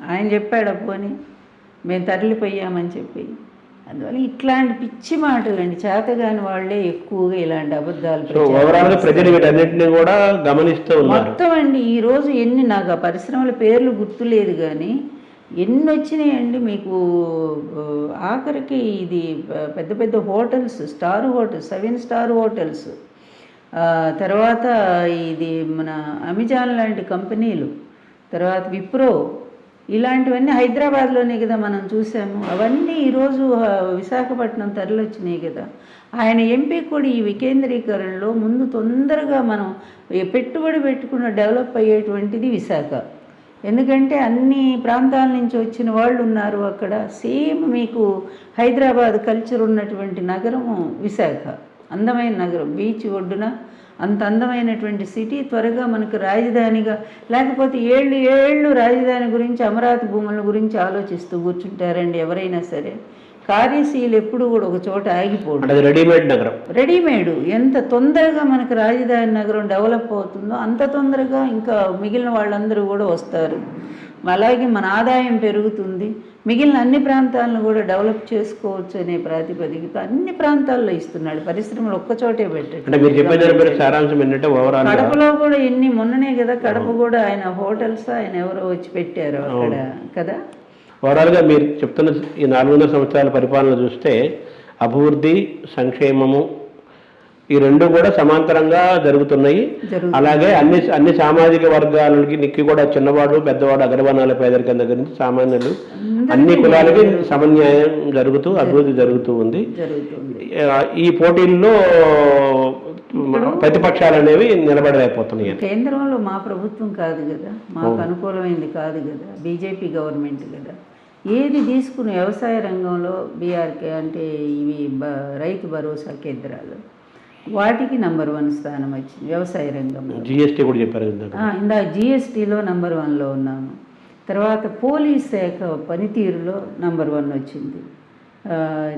ఆయన చెప్పాడు అప్పుని మేము తరలిపోయామని చెప్పి. అందువల్ల ఇట్లాంటి పిచ్చి మాటలండి, చేతగాని వాళ్ళే ఎక్కువగా ఇలాంటి అబద్ధాలు ప్రజలు కూడా గమనిస్తూ మొత్తం అండి. ఈరోజు నాకు ఆ పరిశ్రమల పేర్లు గుర్తులేదు కానీ ఎన్ని వచ్చినాయండి మీకు. ఆఖరికి ఇది పెద్ద పెద్ద hotels, star hotels, 7 star hotels, తర్వాత ఇది మన అమెజాన్ లాంటి కంపెనీలు, తర్వాత విప్రో, ఇలాంటివన్నీ హైదరాబాద్లోనే కదా మనం చూసాము. అవన్నీ ఈరోజు విశాఖపట్నం తరలివచ్చినాయి కదా. ఆయన ఎంపీ కూడా ఈ వికేంద్రీకరణలో ముందు తొందరగా మనం పెట్టుబడి పెట్టుకున్న డెవలప్ అయ్యేటువంటిది విశాఖ. ఎందుకంటే అన్ని ప్రాంతాల నుంచి వచ్చిన వాళ్ళు ఉన్నారు అక్కడ. సేమ్ మీకు హైదరాబాద్ కల్చర్ ఉన్నటువంటి నగరము విశాఖ, అందమైన నగరం, బీచ్ ఒడ్డున అంత అందమైనటువంటి సిటీ. త్వరగా మనకు రాజధానిగా, లేకపోతే ఏళ్ళు రాజధాని గురించి, అమరావతి భూముల గురించి ఆలోచిస్తూ కూర్చుంటారండి ఎవరైనా సరే. కార్యశీలు ఎప్పుడు కూడా ఒక చోట ఆగిపోవడం. రెడీమేడ్ నగరం, రెడీమేడ్. ఎంత తొందరగా మనకు రాజధాని నగరం డెవలప్ అవుతుందో అంత తొందరగా ఇంకా మిగిలిన వాళ్ళందరూ కూడా వస్తారు. అలాగే మన ఆదాయం పెరుగుతుంది, మిగిలిన అన్ని ప్రాంతాలను కూడా డెవలప్ చేసుకోవచ్చు అనే ప్రాతిపదికతో అన్ని ప్రాంతాల్లో ఇస్తున్నాడు. పరిశ్రమలు ఒక్కచోటే పెట్టాడు. కడపలో కూడా ఎన్ని, మొన్ననే కదా కడప కూడా ఆయన హోటల్స్ ఆయన ఎవరో వచ్చి పెట్టారు అక్కడ కదా. ఓవరాల్గా మీరు చెప్తున్న ఈ 400 సంవత్సరాల పరిపాలన చూస్తే అభివృద్ధి, సంక్షేమము ఈ రెండు కూడా సమాంతరంగా జరుగుతున్నాయి. అలాగే అన్ని సామాజిక వర్గాలకి నిక్కి కూడా చిన్నవాడు, పెద్దవాడు, అగ్రవర్ణాల పేదరికం దగ్గర నుంచి సామాన్యులు అన్ని కులాలకి సమన్యాయం జరుగుతూ అభివృద్ధి జరుగుతూ ఉంది. ఈ పోటీల్లో ప్రతిపక్షాలు అనేవి నిలబడలేకపోతున్నాయి. కేంద్రంలో మా ప్రభుత్వం కాదు కదా, మాకు అనుకూలమైంది కాదు కదా, బీజేపీ గవర్నమెంట్ కదా. ఏది తీసుకుని వ్యవసాయ రంగంలో బీఆర్కే అంటే ఇవి రైతు భరోసా కేంద్రాలు, వాటికి నంబర్ 1 స్థానం వచ్చింది. వ్యవసాయ రంగంలో జిఎస్టీ కూడా చెప్పారు, ఇందా జిఎస్టీలో నంబర్ 1లో ఉన్నాము. తర్వాత పోలీస్ శాఖ పనితీరులో నంబర్ 1 వచ్చింది.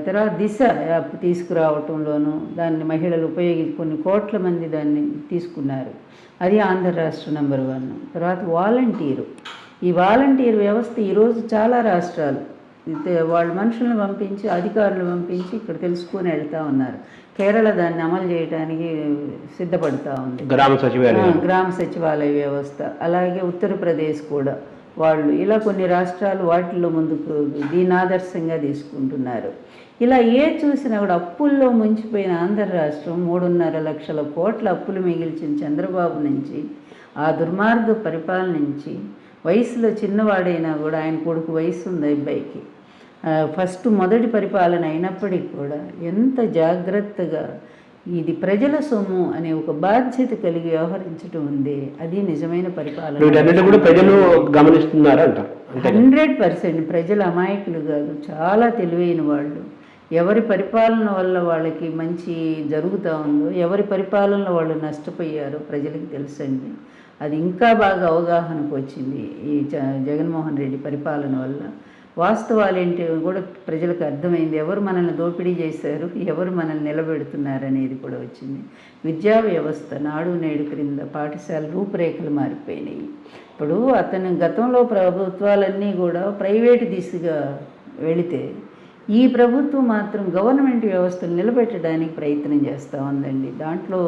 తర్వాత దిశ యాప్ తీసుకురావటంలోనూ దాన్ని మహిళలు కొన్ని కోట్ల మంది దాన్ని తీసుకున్నారు, అది ఆంధ్ర రాష్ట్ర నంబర్ 1. తర్వాత ఈ వాలంటీర్ వ్యవస్థ ఈరోజు చాలా రాష్ట్రాలు వాళ్ళ మనుషులను పంపించి, అధికారులు పంపించి ఇక్కడ తెలుసుకొని వెళ్తూ ఉన్నారు. కేరళ దాన్ని అమలు చేయడానికి సిద్ధపడుతూ ఉంది, గ్రామ సచివాలయ వ్యవస్థ. అలాగే ఉత్తరప్రదేశ్ కూడా వాళ్ళు ఇలా కొన్ని రాష్ట్రాలు వాటిల్లో ముందుకు దీని ఆదర్శంగా తీసుకుంటున్నారు. ఇలా చూసినా కూడా అప్పుల్లో ముంచిపోయిన ఆంధ్ర రాష్ట్రం 3.5 లక్షల కోట్ల అప్పులు మిగిల్చిన చంద్రబాబు నుంచి, ఆ దుర్మార్గ పరిపాలన నుంచి, వయసులో చిన్నవాడైనా కూడా ఆయన కొడుకు వయసు ఉంది అబ్బాయికి, మొదటి పరిపాలన అయినప్పటికీ కూడా ఎంత జాగ్రత్తగా ఇది ప్రజల సొమ్ము అనే ఒక బాధ్యత కలిగి వ్యవహరించడం ఉంది. అది నిజమైన పరిపాలన. 100% ప్రజలు అమాయకులు కాదు, చాలా తెలివైన వాళ్ళు. ఎవరి పరిపాలన వల్ల వాళ్ళకి మంచి జరుగుతూ ఉందో, ఎవరి పరిపాలనలో వాళ్ళు నష్టపోయారో ప్రజలకు తెలుసండి. అది ఇంకా బాగా అవగాహనకు వచ్చింది ఈ జగన్మోహన్ రెడ్డి పరిపాలన వల్ల. వాస్తవాలు ఏంటి కూడా ప్రజలకు అర్థమైంది. ఎవరు మనల్ని దోపిడీ చేశారు, ఎవరు మనల్ని నిలబెడుతున్నారు అనేది కూడా వచ్చింది. విద్యా వ్యవస్థ నాడు నేడు క్రింద పాఠశాల రూపురేఖలు మారిపోయినాయి. ఇప్పుడు అతను గతంలో ప్రభుత్వాలన్నీ కూడా ప్రైవేటు దిశగా వెళితే, ఈ ప్రభుత్వం మాత్రం గవర్నమెంట్ వ్యవస్థను నిలబెట్టడానికి ప్రయత్నం చేస్తూ ఉందండి. దాంట్లో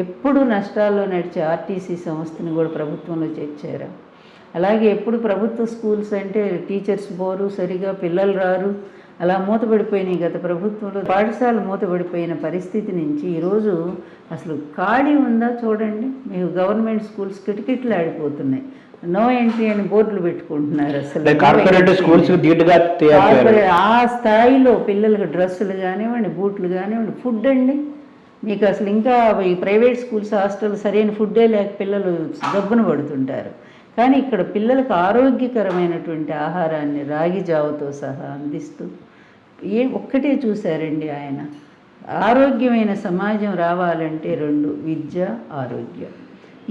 ఎప్పుడు నష్టాల్లో నడిచే ఆర్టీసీ సంస్థను కూడా ప్రభుత్వంలో చేర్చారు. అలాగే ఎప్పుడు ప్రభుత్వ స్కూల్స్ అంటే టీచర్స్ పోరు, సరిగా పిల్లలు రారు, అలా మూతపడిపోయినాయి. గత ప్రభుత్వంలో పాఠశాలలు మూతపడిపోయిన పరిస్థితి నుంచి ఈరోజు అసలు ఖాళీ ఉందా చూడండి. మీకు గవర్నమెంట్ స్కూల్స్ కిటకిటలు ఆడిపోతున్నాయి, నో ఎంట్రీ అని బోర్డులు పెట్టుకుంటున్నారు. అసలు ఆ స్థాయిలో పిల్లలకు డ్రెస్సులు కానివ్వండి, బూట్లు కానివ్వండి, ఫుడ్ అండి. మీకు అసలు ఇంకా ఈ ప్రైవేట్ స్కూల్స్ హాస్టల్ సరైన ఫుడ్డే లేక పిల్లలు దబ్బున పడుతుంటారు. కానీ ఇక్కడ పిల్లలకు ఆరోగ్యకరమైనటువంటి ఆహారాన్ని రాగి జావతో సహా అందిస్తూ ఒక్కటే చూశారండి ఆయన. ఆరోగ్యమైన సమాజం రావాలంటే 2 విద్య, ఆరోగ్యం.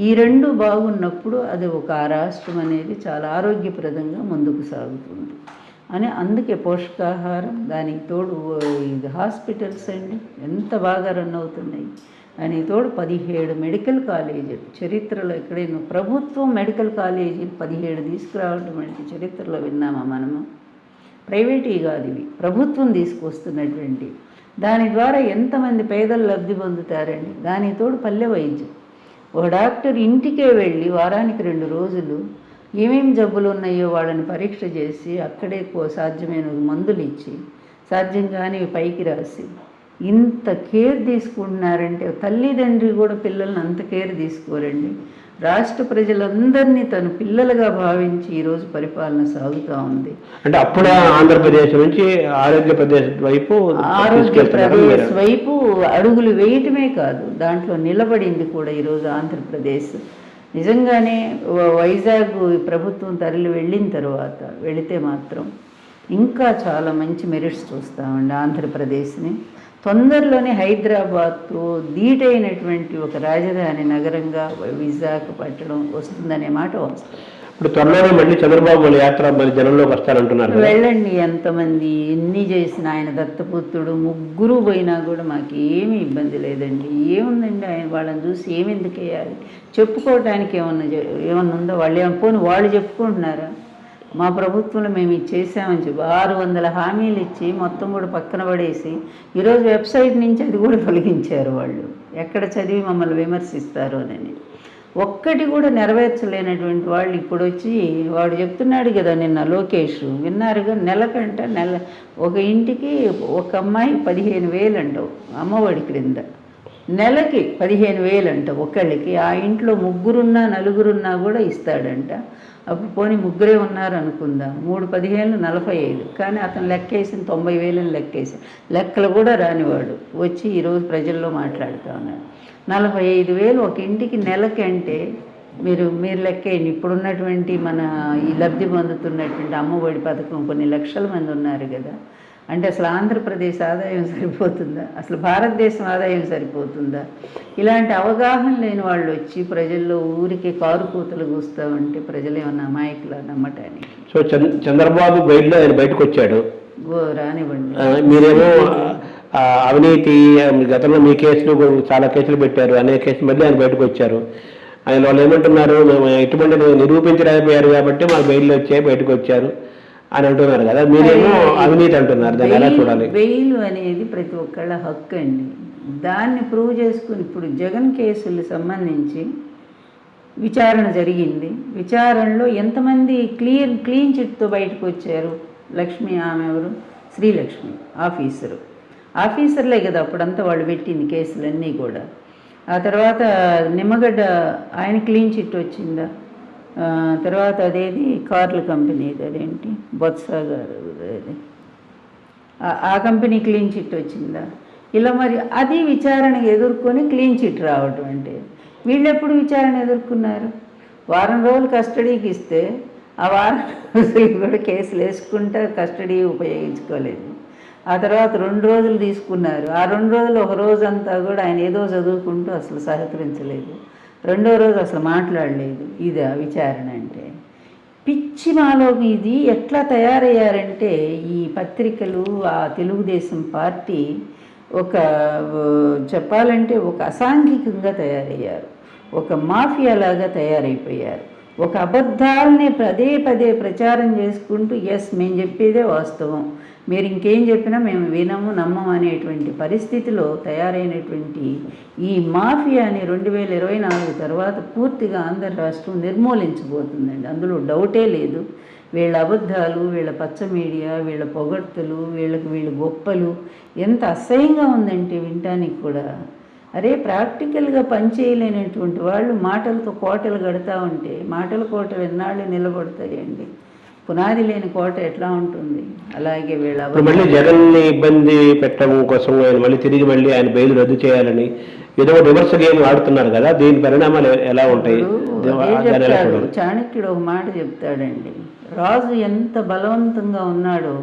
ఈ 2 బాగున్నప్పుడు అది ఒక రాష్ట్రం అనేది చాలా ఆరోగ్యప్రదంగా ముందుకు సాగుతుంది అని. అందుకే పోషకాహారం, దానికి తోడు హాస్పిటల్స్ అండి ఎంత బాగా రన్ అవుతున్నాయి. దానికి తోడు 17 మెడికల్ కాలేజీలు చరిత్రలో ఎక్కడైనా ప్రభుత్వం మెడికల్ కాలేజీలు 17 తీసుకురావడం అంటే చరిత్రలో విన్నామా మనము? ప్రైవేటీ కాదు ఇవి, ప్రభుత్వం తీసుకొస్తున్నటువంటి. దాని ద్వారా ఎంతమంది పేదలు లబ్ధి పొందుతారండి. దానికి తోడు పల్లె వైద్యం. ఒక డాక్టర్ ఇంటికే వెళ్ళి వారానికి 2 రోజులు ఏమేమి జబ్బులు ఉన్నాయో వాళ్ళని పరీక్ష చేసి అక్కడే సాధ్యమైన మందులు ఇచ్చి, సాధ్యం కానీ పైకి రాసి ఇంత కేర్ తీసుకుంటున్నారంటే, తల్లిదండ్రి కూడా పిల్లల్ని అంత కేర్ తీసుకోరండి. రాష్ట్ర ప్రజలందరినీ తను పిల్లలుగా భావించి ఈరోజు పరిపాలన సాగుతూ ఉంది. అంటే అప్పుడు ఆంధ్రప్రదేశ్ నుంచి ఆరోగ్యప్రదేశ్ వైపు అడుగులు వేయటమే కాదు, దాంట్లో నిలబడింది కూడా ఈరోజు ఆంధ్రప్రదేశ్. నిజంగానే వైజాగ్ ప్రభుత్వం తరలి వెళ్ళిన తర్వాత వెళితే మాత్రం ఇంకా చాలా మంచి మెరిట్స్ చూస్తామండి ఆంధ్రప్రదేశ్ని. తొందరలోనే హైదరాబాద్తో ధీటైనటువంటి ఒక రాజధాని నగరంగా విశాఖపట్నం వస్తుందనే మాట వస్తుంది. ఇప్పుడు త్వరలోనే మళ్ళీ చంద్రబాబు యాత్ర మరి జనంలోకి వస్తారంటున్నారు. వెళ్ళండి, ఎంతమంది ఎన్ని చేసిన ఆయన దత్తపుత్రుడు 3 పోయినా కూడా మాకు ఏమీ ఇబ్బంది లేదండి. ఏముందండి, ఆయన వాళ్ళని చూసి ఏమెందుకు వేయాలి? చెప్పుకోవటానికి ఏమన్నా ఉందో? వాళ్ళు చెప్పుకుంటున్నారా? మా ప్రభుత్వంలో మేము ఇది చేసామని చెప్పి 600 హామీలు ఇచ్చి మొత్తం కూడా పక్కన పడేసి ఈరోజు వెబ్సైట్ నుంచి అది కూడా తొలగించారు వాళ్ళు. ఎక్కడ చదివి మమ్మల్ని విమర్శిస్తారోనని ఒక్కటి కూడా నెరవేర్చలేనటువంటి వాళ్ళు ఇప్పుడు వచ్చి వాడు చెప్తున్నాడు కదా నిన్న లోకేష్, విన్నారుగా, నెల ఒక ఇంటికి ఒక అమ్మాయి 15,000 అంటావు అమ్మఒడి క్రింద, నెలకి 15,000 అంట ఒకళ్ళకి. ఆ ఇంట్లో 3 4 కూడా ఇస్తాడంట. అప్పుడు పోనీ 3 ఉన్నారు అనుకుందాం, 3 15 45, కానీ అతను లెక్కేసిన 90,000 లెక్కేసి లెక్కలు కూడా రానివాడు వచ్చి ఈరోజు ప్రజల్లో మాట్లాడుతూ ఉన్నాడు. 45,000 ఒక ఇంటికి నెలకి అంటే మీరు లెక్కేయండి. ఇప్పుడున్నటువంటి మన ఈ లబ్ధి పొందుతున్నటువంటి అమ్మఒడి పథకం కొన్ని లక్షల మంది ఉన్నారు కదా. అంటే అసలు ఆంధ్రప్రదేశ్ ఆదాయం సరిపోతుందా, అసలు భారతదేశం ఆదాయం సరిపోతుందా? ఇలాంటి అవగాహన లేని వాళ్ళు వచ్చి ప్రజల్లో ఊరికే కారు కూతలు కూస్తూ ఉంటే ప్రజలు ఏమన్నా అమాయకులు నమ్మటానికి. సో చంద్రబాబు బయటలో ఆయన బయటకు వచ్చాడు, రానివ్వండి. మీరేమో అవినీతి గతంలో మీ కేసులు చాలా కేసులు పెట్టారు, అనేక కేసులు మళ్ళీ ఆయన బయటకు వచ్చారు. ఆయన వాళ్ళు ఏమంటున్నారు, మేము ఎటువంటి నిరూపించలేకపోయారు కాబట్టి మాకు బెయిల్ వచ్చాయి, బయటకు వచ్చారు అని అంటున్నారు కదా. మీరేమో అవినీతి అంటున్నారు, దాన్ని ఎలా చూడాలి? బెయిల్ అనేది ప్రతి ఒక్కళ్ళ హక్కు అండి. దాన్ని ప్రూవ్ చేసుకుని ఇప్పుడు జగన్ కేసులకు సంబంధించి విచారణ జరిగింది. విచారణలో ఎంతమంది క్లీన్ చిట్తో బయటకు వచ్చారు? లక్ష్మి, ఆమె ఎవరు? శ్రీలక్ష్మి ఆఫీసర్లే కదా అప్పుడంతా వాళ్ళు పెట్టింది కేసులన్నీ కూడా. ఆ తర్వాత నిమ్మగడ్డ ఆయన క్లీన్ చిట్ వచ్చిందా? తర్వాత అదేది కార్ల కంపెనీది, అదేంటి బొత్స గారు, అది ఆ కంపెనీ క్లీన్ చిట్ వచ్చిందా? ఇలా మరి అది విచారణకు ఎదుర్కొని క్లీన్ చిట్ రావటం అంటే వీళ్ళు ఎప్పుడు విచారణ ఎదుర్కొన్నారు? వారం రోజులు కస్టడీకి ఇస్తే ఆ వారం రోజులు కూడా కేసులు వేసుకుంటా కస్టడీ ఉపయోగించుకోలేదు. ఆ తర్వాత 2 రోజులు తీసుకున్నారు. ఆ 2 రోజులు ఒక రోజంతా కూడా ఆయన ఏదో చదువుకుంటూ అసలు సహకరించలేదు. 2వ రోజు అసలు మాట్లాడలేదు. ఇదా విచారణ అంటే? పిచ్చి మాలో ఇది ఎట్లా తయారయ్యారంటే ఈ పత్రికలు, ఆ తెలుగుదేశం పార్టీ ఒక చెప్పాలంటే ఒక అసాంఘికంగా తయారయ్యారు, ఒక మాఫియాలాగా తయారైపోయారు. ఒక అబద్ధాలని పదే ప్రచారం చేసుకుంటూ మేము చెప్పేదే వాస్తవం, మీరు ఇంకేం చెప్పినా మేము వినము నమ్మము అనేటువంటి పరిస్థితిలో తయారైనటువంటి ఈ మాఫియాని 2024 తర్వాత పూర్తిగా ఆంధ్ర రాష్ట్రం నిర్మూలించబోతుందండి. అందులో డౌటే లేదు. వీళ్ళ అబద్ధాలు, వీళ్ళ పచ్చ మీడియా, వీళ్ళ పొగడ్తలు, వీళ్ళు గొప్పలు ఎంత అసహ్యంగా ఉందంటే వినటానికి కూడా. అరే ప్రాక్టికల్గా పనిచేయలేనటువంటి వాళ్ళు మాటలతో కోటలు కడతా ఉంటే మాటల కోటలు ఎన్నాళ్ళు నిలబడతాయండి? పునాది లేని కోట ఎట్లా ఉంటుంది? అలాగే వీళ్ళ మళ్ళీ జగన్ని ఇబ్బంది పెట్టడం కోసం మళ్ళీ తిరిగి ఆయన బెయిల్ రద్దు చేయాలని ఏదో విమర్శ గేమ్ ఆడుతున్నారు కదా, దీని పరిణామాలు ఎలా ఉంటాయి? చాణక్యుడు ఒక మాట చెప్తాడండి, రాజు ఎంత బలవంతంగా ఉన్నాడో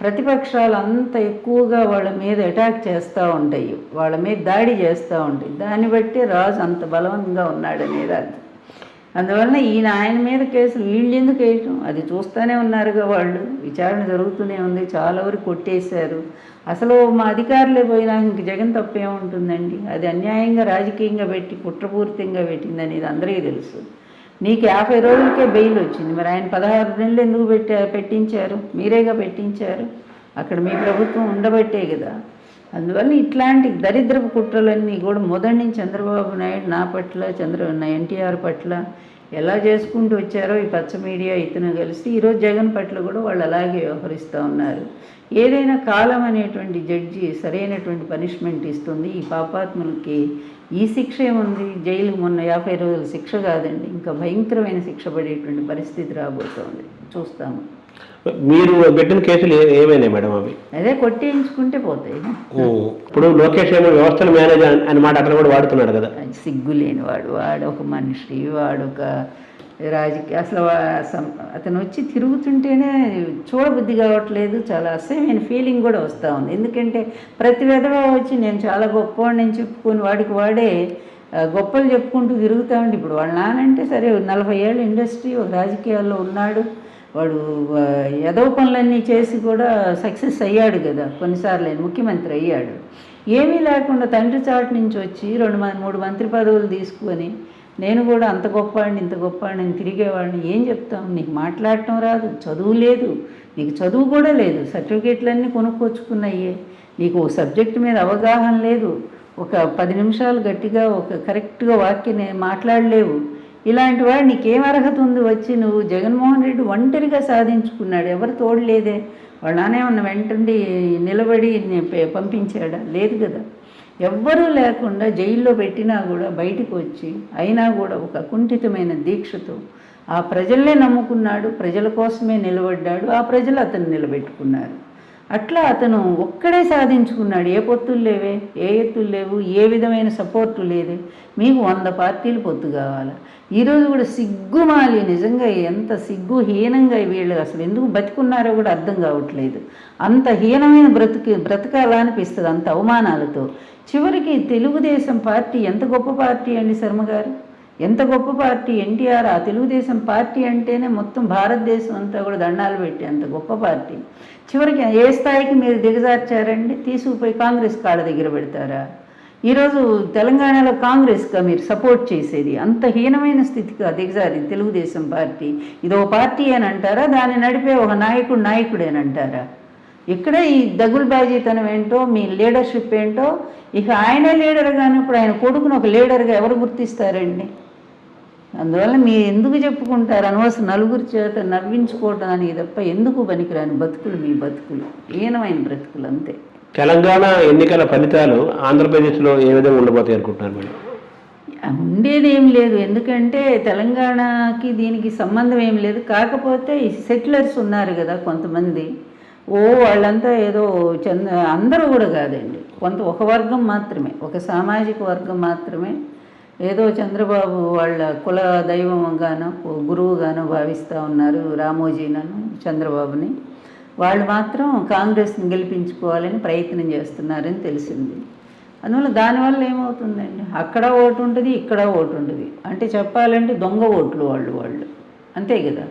ప్రతిపక్షాలు అంత ఎక్కువగా వాళ్ళ మీద అటాక్ చేస్తూ ఉంటాయి, వాళ్ళ మీద దాడి చేస్తూ ఉంటాయి. దాన్ని బట్టి రాజు అంత బలవంతంగా ఉన్నాడనేది అర్థం. అందువలన ఆయన మీద కేసులు వీళ్ళు ఎందుకు వేయటం? అది చూస్తూనే ఉన్నారుగా వాళ్ళు. విచారణ జరుగుతూనే ఉంది, చాలా వరకు కొట్టేశారు. అసలు మా అధికారులే పోయినా ఇంక జగన్ తప్పేముంటుందండి? అది అన్యాయంగా రాజకీయంగా పెట్టి కుట్రపూరితంగా పెట్టింది అనేది అందరికీ తెలుసు. నీకు 50 రోజులకే బెయిల్ వచ్చింది, మరి ఆయన 16 నెలలు ఎందుకు పెట్టించారు? మీరేగా పెట్టించారు, అక్కడ మీ ప్రభుత్వం ఉండబట్టే కదా. అందువల్ల ఇట్లాంటి దరిద్రపు కుట్రలన్నీ కూడా మొదటి నుంచి చంద్రబాబు నాయుడు నా పట్ల ఎన్టీఆర్ పట్ల ఎలా చేసుకుంటూ వచ్చారో ఈ పచ్చ మీడియా ఇతను కలిసి ఈరోజు జగన్ పట్ల కూడా వాళ్ళు అలాగే వ్యవహరిస్తూ ఉన్నారు. ఏదైనా కాలం అనేటువంటి జడ్జి సరైనటువంటి పనిష్మెంట్ ఇస్తుంది. ఈ పాపాత్ములకి ఈ శిక్ష ఏముంది? జైలు మొన్న 50 రోజుల శిక్ష కాదండి, ఇంకా భయంకరమైన శిక్ష పడేటువంటి పరిస్థితి రాబోతోంది, చూస్తాము. మీరు పెట్టిన కేసులు ఏమైనాయి మేడం? అవి అదే కొట్టేయించుకుంటే పోతాయి. ఇప్పుడు లోకేష్ ఏమో వ్యవస్థల మేనేజర్ అని మాట అతను కూడా వాడుతున్నాడు కదా. సిగ్గు లేనివాడు, వాడొక మనిషి, వాడొక రాజకీయ అసలు అతను వచ్చి తిరుగుతుంటేనే చూడబుద్ధి కావట్లేదు. చాలా అసహ్యమైన ఫీలింగ్ కూడా వస్తూ ఉంది. ఎందుకంటే ప్రతి విధవ వచ్చి నేను చాలా గొప్పవాడిని చెప్పుకొని వాడికి వాడే గొప్పలు చెప్పుకుంటూ తిరుగుతూ ఉండి, ఇప్పుడు వాళ్ళ నానంటే సరే 40 ఏళ్ళ ఇండస్ట్రీ, ఒక రాజకీయాల్లో ఉన్నాడు, వాడు ఎదవ పనులన్నీ చేసి కూడా సక్సెస్ అయ్యాడు కదా, కొన్నిసార్లు ముఖ్యమంత్రి అయ్యాడు. ఏమీ లేకుండా తండ్రి చాటు నుంచి వచ్చి 2-3 మంత్రి పదవులు తీసుకొని నేను కూడా అంత గొప్పవాడిని ఇంత గొప్పవాడిని తిరిగేవాడిని. ఏం చెప్తాం? నీకు మాట్లాడటం రాదు, చదువు లేదు, నీకు చదువు కూడా లేదు, సర్టిఫికేట్లన్నీ కొనుక్కొచ్చుకున్నాయే, నీకు సబ్జెక్టు మీద అవగాహన లేదు, ఒక 10 నిమిషాలు గట్టిగా ఒక కరెక్ట్గా వాక్యం మాట్లాడలేవు. ఇలాంటి వాడు నీకేం అర్హత ఉంది వచ్చి? నువ్వు జగన్మోహన్ రెడ్డి ఒంటరిగా సాధించుకున్నాడు, ఎవరు తోడలేదే. వాళ్ళ నానేమన్నా వెంటండి నిలబడి పంపించాడా? లేదు కదా. ఎవ్వరూ లేకుండా జైల్లో పెట్టినా కూడా బయటకు వచ్చి అయినా కూడా ఒక అకుంఠితమైన దీక్షతో ఆ ప్రజల్నే నమ్ముకున్నాడు, ప్రజల కోసమే నిలబడ్డాడు, ఆ ప్రజలు అతను నిలబెట్టుకున్నారు. అట్లా అతను ఒక్కడే సాధించుకున్నాడు. ఏ పొత్తులు లేవే, ఏ ఎత్తులు లేవు, ఏ విధమైన సపోర్టు లేదే. మీకు 100 పార్టీలు పొత్తు కావాలా? ఈరోజు కూడా సిగ్గుమాలి, నిజంగా ఎంత సిగ్గుహీనంగా వీళ్ళు అసలు ఎందుకు బతికున్నారో కూడా అర్థం కావట్లేదు. అంత హీనమైన బ్రతకాలా అనిపిస్తుంది, అంత అవమానాలతో. చివరికి తెలుగుదేశం పార్టీ ఎంత గొప్ప పార్టీ అండి శర్మ గారు, ఎంత గొప్ప పార్టీ. ఎన్టీఆర్ ఆ తెలుగుదేశం పార్టీ అంటేనే మొత్తం భారతదేశం అంతా కూడా దండాలు పెట్టి అంత గొప్ప పార్టీ. చివరికి ఏ స్థాయికి మీరు దిగజార్చారండి? తీసుకుపోయి కాంగ్రెస్ కాళ్ళ దగ్గర పెడతారా? ఈరోజు తెలంగాణలో కాంగ్రెస్గా మీరు సపోర్ట్ చేసేది అంత హీనమైన స్థితిగా దిగజారింది తెలుగుదేశం పార్టీ. ఇదో పార్టీ అని అంటారా? దాన్ని నడిపే ఒక నాయకుడేనంటారా? ఇక్కడ ఈ దగులుబాజీతనం ఏంటో, మీ లీడర్షిప్ ఏంటో. ఇక ఆయనే లీడర్ కానప్పుడు ఆయన కొడుకును ఒక లీడర్గా ఎవరు గుర్తిస్తారండి? అందువల్ల మీరు ఎందుకు చెప్పుకుంటారు? అనవసరం నలుగురి చేత నవ్వించుకోవడానికి తప్ప ఎందుకు పనికిరాని బతుకులు మీ బతుకులు, హీనమైన బ్రతుకులు అంతే. తెలంగాణ ఎన్నికల ఫలితాలు ఆంధ్రప్రదేశ్లో ఏ విధంగా ఉండబోతాయి అనుకుంటున్నారు మేడం? ఉండేది ఏం లేదు, ఎందుకంటే తెలంగాణకి దీనికి సంబంధం ఏం లేదు. కాకపోతే ఈ సెటిలర్స్ ఉన్నారు కదా కొంతమంది, వాళ్ళంతా ఏదో అందరూ కూడా కాదండి, ఒక వర్గం మాత్రమే, ఒక సామాజిక వర్గం మాత్రమే ఏదో చంద్రబాబు వాళ్ళ కుల దైవంగానో గురువుగానో భావిస్తూ ఉన్నారు రామోజీనను, చంద్రబాబుని. వాళ్ళు మాత్రం కాంగ్రెస్ని గెలిపించుకోవాలని ప్రయత్నం చేస్తున్నారని తెలిసింది. అందువల్ల దానివల్ల ఏమవుతుందండి, అక్కడ ఓటు ఉంటుంది, ఇక్కడ ఓటు ఉంటుంది. అంటే చెప్పాలంటే దొంగ ఓట్లు వాళ్ళు అంతే కదా.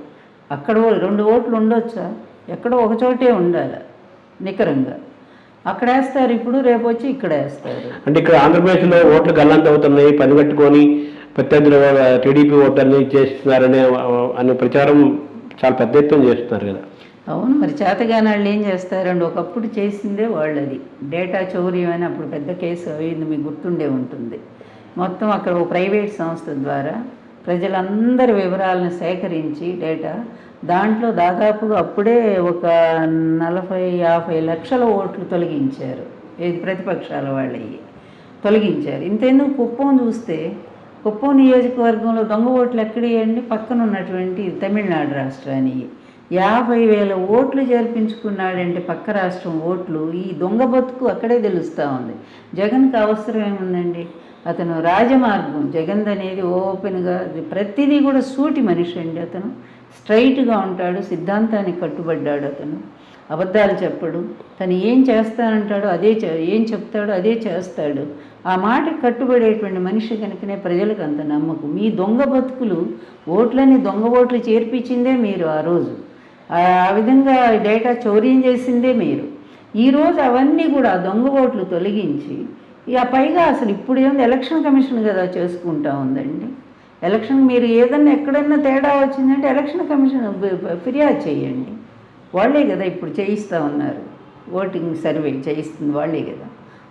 అక్కడ 2 ఓట్లు ఉండొచ్చా? ఎక్కడో ఒక చోటే ఉండాలి నికరంగా. అక్కడ వేస్తారు, ఇప్పుడు రేపు వచ్చి ఇక్కడ వేస్తారు. అంటే ఇక్కడ ఆంధ్రప్రదేశ్లో ఓట్లు గల్లంత అవుతున్నాయి, పని కట్టుకొని ప్రత్యర్థులు టీడీపీ ఓటర్ని చేస్తున్నారనే అనే ప్రచారం చాలా పెద్ద ఎత్తున చేస్తున్నారు కదా. అవును, మరి చేతగాని వాళ్ళు ఏం చేస్తారండి, ఒకప్పుడు చేసిందే వాళ్ళు. అది డేటా చౌర్యం అని అప్పుడు పెద్ద కేసు అయింది, మీకు గుర్తుండే ఉంటుంది. మొత్తం అక్కడ ఒక ప్రైవేట్ సంస్థ ద్వారా ప్రజలందరి వివరాలను సేకరించి డేటా, దాంట్లో దాదాపుగా అప్పుడే ఒక 40-50 లక్షల ఓట్లు తొలగించారు. ఏది ప్రతిపక్షాల వాళ్ళవి తొలగించారు. ఇంతెందుకు కుప్పం చూస్తే, కుప్పం నియోజకవర్గంలో దొంగ ఓట్లు ఎక్కడియండి? పక్కన ఉన్నటువంటి తమిళనాడు రాష్ట్రానికి 50,000 ఓట్లు చేర్పించుకున్నాడంటే పక్క రాష్ట్రం ఓట్లు. ఈ దొంగ బతుకు అక్కడే తెలుస్తూ ఉంది. జగన్కి అవసరం ఏముందండి? అతను రాజమార్గం, జగన్ అనేది ఓపెన్గా ప్రతిదీ కూడా సూటి మనిషి అండి. అతను స్ట్రైట్గా ఉంటాడు, సిద్ధాంతానికి కట్టుబడ్డాడు. అతను అబద్ధాలు చెప్పడు. తను ఏం చేస్తానంటాడో అదే ఏం చెప్తాడో అదే చేస్తాడు. ఆ మాటకి కట్టుబడేటువంటి మనిషి కనుకనే ప్రజలకు అంత నమ్మకం. మీ దొంగ బతుకులు ఓట్లని దొంగ ఓట్లు చేర్పించిందే మీరు. ఆ రోజు ఆ విధంగా డేటా చౌర్యం చేసిందే మీరు. ఈరోజు అవన్నీ కూడా దొంగ ఓట్లు తొలగించి, ఇక పైగా అసలు ఇప్పుడు ఏముంది, ఎలక్షన్ కమిషన్ కదా చేసుకుంటా ఉందండి. ఎలక్షన్ మీరు ఏదన్నా ఎక్కడన్నా తేడా వచ్చిందంటే ఎలక్షన్ కమిషన్ ఫిర్యాదు చేయండి. వాళ్ళే కదా ఇప్పుడు చేయిస్తూ ఉన్నారు, ఓటింగ్ సర్వే చేయిస్తుంది వాళ్ళే కదా.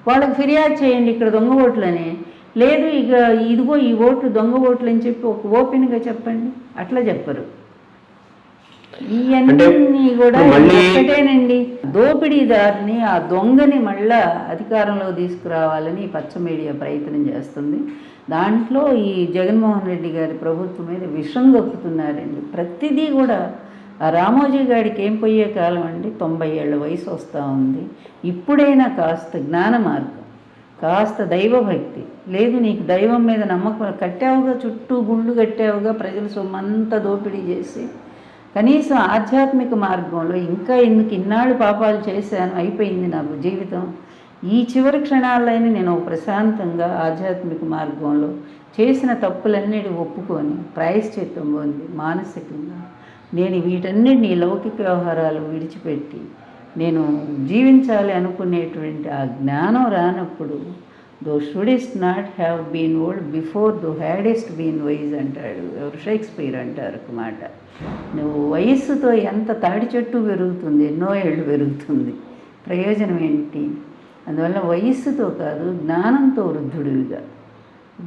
వాళ్ళకి ఫిర్యాదు చేయండి ఇక్కడ దొంగ ఓట్లని. లేదు ఇక ఇదిగో ఈ ఓట్లు దొంగ ఓట్లు అని చెప్పి ఒక ఓపెన్గా చెప్పండి. అట్లా చెప్పరు. ఇవన్నీ కూడా ఒకటేనండి, దోపిడీదారిని, ఆ దొంగని మళ్ళా అధికారంలో తీసుకురావాలని పచ్చ మీడియా ప్రయత్నం చేస్తుంది. దాంట్లో ఈ జగన్మోహన్ రెడ్డి గారి ప్రభుత్వం మీద విషం గొక్కుతున్నారండి. ప్రతిదీ కూడా ఆ రామోజీ గారికి ఏం పోయే కాలం అండి, 90 ఏళ్ల వయసు వస్తూ ఉంది. ఇప్పుడైనా కాస్త జ్ఞాన మార్గం, కాస్త దైవభక్తి లేదు, నీకు దైవం మీద నమ్మకం కట్టావుగా, చుట్టూ గుళ్ళు కట్టావుగా, ప్రజల సొమ్మంతా దోపిడీ చేసి, కనీసం ఆధ్యాత్మిక మార్గంలో ఇంకా ఇన్నాళ్ళు పాపాలు చేశాను, అయిపోయింది నాకు జీవితం, ఈ చివరి క్షణాలైనా నేను ప్రశాంతంగా ఆధ్యాత్మిక మార్గంలో చేసిన తప్పులన్నిటి ఒప్పుకొని ప్రాయశ్చిత్తం పొంది మానసికంగా నేను వీటన్నిటిని లౌకిక వ్యవహారాలు విడిచిపెట్టి నేను జీవించాలి అనుకునేటువంటి ఆ జ్ఞానం రానప్పుడు, thou shouldst not have been old before thou hadst been wise అంటాడు ఎవరు, షేక్స్పియర్ అంటారు ఒక మాట. నువ్వు వయస్సుతో ఎంత తాడి చెట్టు పెరుగుతుంది, ఎన్నో ఏళ్ళు పెరుగుతుంది, ప్రయోజనం ఏంటి? అందువల్ల వయస్సుతో కాదు, జ్ఞానంతో వృద్ధుడివిగా,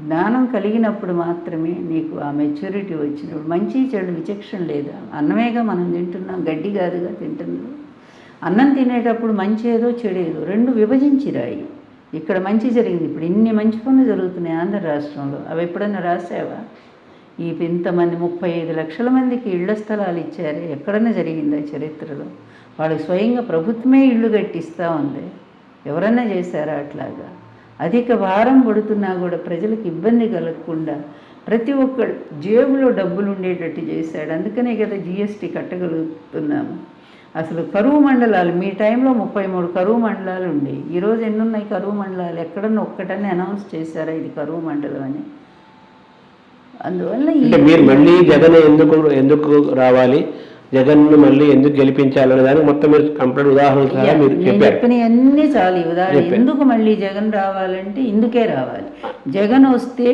జ్ఞానం కలిగినప్పుడు మాత్రమే నీకు ఆ మెచ్యూరిటీ వచ్చినప్పుడు. మంచి చెడు విచక్షణ లేదా? అన్నమేగా మనం తింటున్నాం, గడ్డి కాదుగా తింటున్నాం. అన్నం తినేటప్పుడు మంచి ఏదో చెడేదో రెండు విభజించి రాయి. ఇక్కడ మంచి జరిగింది, ఇప్పుడు ఇన్ని మంచి పనులు జరుగుతున్నాయి ఆంధ్ర రాష్ట్రంలో, అవి ఎప్పుడన్నా రాసావా? ఇంతమంది 35 లక్షల మందికి ఇళ్ల స్థలాలు ఇచ్చారే, ఎక్కడన్నా జరిగిందా చరిత్రలో? వాళ్ళకి స్వయంగా ప్రభుత్వమే ఇళ్ళు కట్టిస్తూ ఉంది. ఎవరన్నా చేశారా అట్లాగా? అధిక భారం పడుతున్నా కూడా ప్రజలకు ఇబ్బంది కలగకుండా ప్రతి ఒక్కరు జేబులో డబ్బులు ఉండేటట్టు చేశాడు. అందుకనే కదా జిఎస్టీ కట్టగలుగుతున్నాము. అసలు కరువు మండలాలు మీ టైంలో 33 కరువు మండలాలు ఉండేవి. ఈరోజు ఎన్ని ఉన్నాయి కరువు మండలాలు? ఎక్కడన్నా ఒక్కటన్నా అనౌన్స్ చేశారా ఇది కరువు మండలం అని? అందువల్ల మీరు మళ్ళీ జగన్ ఎందుకు రావాలి, జగన్ను మళ్ళీ ఎందుకు గెలిపించాలనే దానికి మొత్తం మీరు కంప్లీట్ ఉదాహరణ మీరు చెప్పిన అన్నీ చాలు ఉదాహరణ. ఎందుకు మళ్ళీ జగన్ రావాలంటే ఇందుకే రావాలి. జగన్ వస్తే